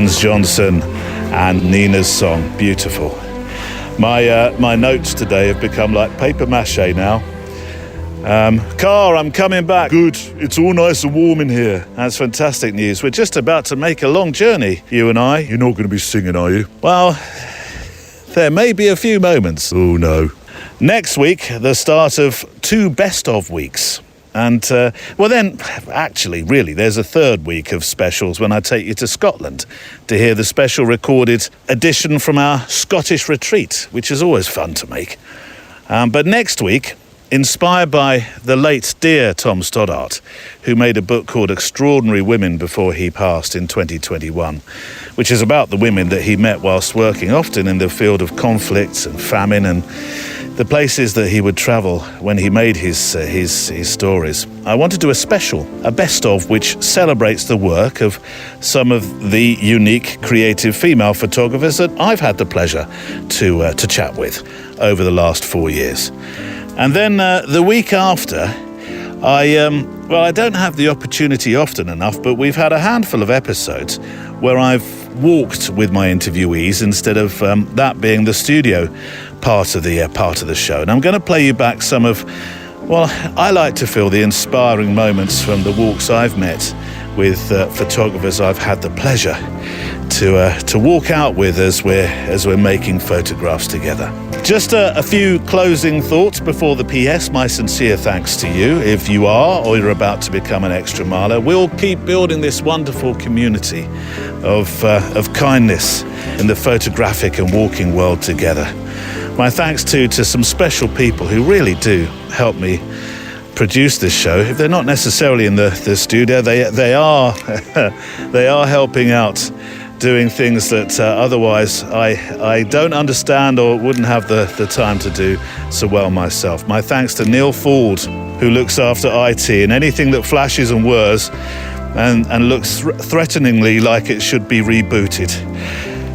A: Jens Johnson and Nina's song, beautiful. My notes today have become like paper mache now. Car, I'm coming back. Good, it's all nice and warm in here. That's fantastic news. We're just about to make a long journey, you and I. You're not going to be singing, are you? Well, there may be a few moments. Oh no. Next week, the start of 2 best of weeks. And, well then, actually, really, there's a 3rd week of specials when I take you to Scotland to hear the special recorded edition from our Scottish retreat, which is always fun to make. But next week, inspired by the late dear Tom Stoddart, who made a book called Extraordinary Women before he passed in 2021, which is about the women that he met whilst working, often in the field of conflicts and famine and the places that he would travel when he made his stories. I want to do a best of, which celebrates the work of some of the unique, creative female photographers that I've had the pleasure to chat with over the last 4 years. And then the week after, I don't have the opportunity often enough, but we've had a handful of episodes where I've walked with my interviewees instead of that being the studio part of the show. And I'm going to play you back some of, well, I like to feel the inspiring moments from the walks I've met with photographers I've had the pleasure to walk out with as we're making photographs together. Just a few closing thoughts before the PS. My sincere thanks to you if you are or you're about to become an extra miler. We'll keep building this wonderful community of kindness in the photographic and walking world together. My thanks to some special people who really do help me produce this show. If they're not necessarily in the studio, they are they are helping out, doing things that otherwise I don't understand or wouldn't have the time to do so well myself. My thanks to Neil Ford, who looks after IT and anything that flashes and whirs and looks threateningly like it should be rebooted.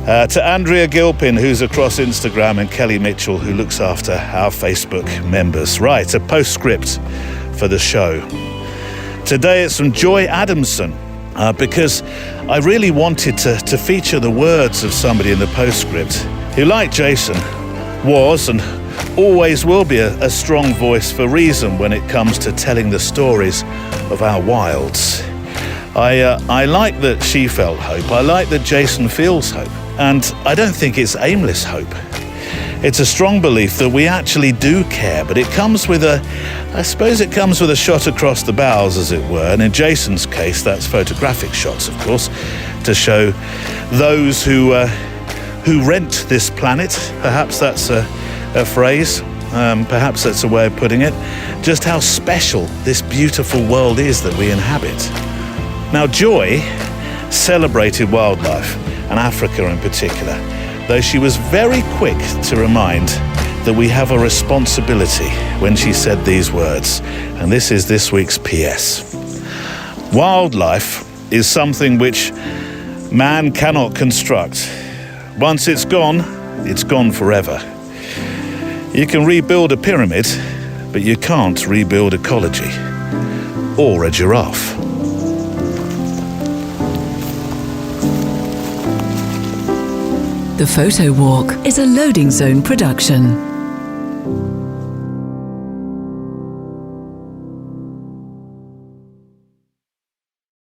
A: To Andrea Gilpin, who's across Instagram, and Kelly Mitchell, who looks after our Facebook members. Right, a postscript for the show. Today it's from Joy Adamson, because I really wanted to feature the words of somebody in the postscript who, like Jason, was and always will be a strong voice for reason when it comes to telling the stories of our wilds. I like that she felt hope. I like that Jason feels hope. And I don't think it's aimless hope. It's a strong belief that we actually do care, but it comes with a shot across the bows, as it were. And in Jason's case, that's photographic shots, of course, to show those who rent this planet. Perhaps that's a phrase. Perhaps that's a way of putting it. Just how special this beautiful world is that we inhabit. Now, Joy celebrated wildlife, and Africa in particular, though she was very quick to remind that we have a responsibility when she said these words, and this is this week's PS. Wildlife is something which man cannot construct. Once it's gone forever. You can rebuild a pyramid, but you can't rebuild ecology or a giraffe.
B: The Photo Walk is a Loading Zone production.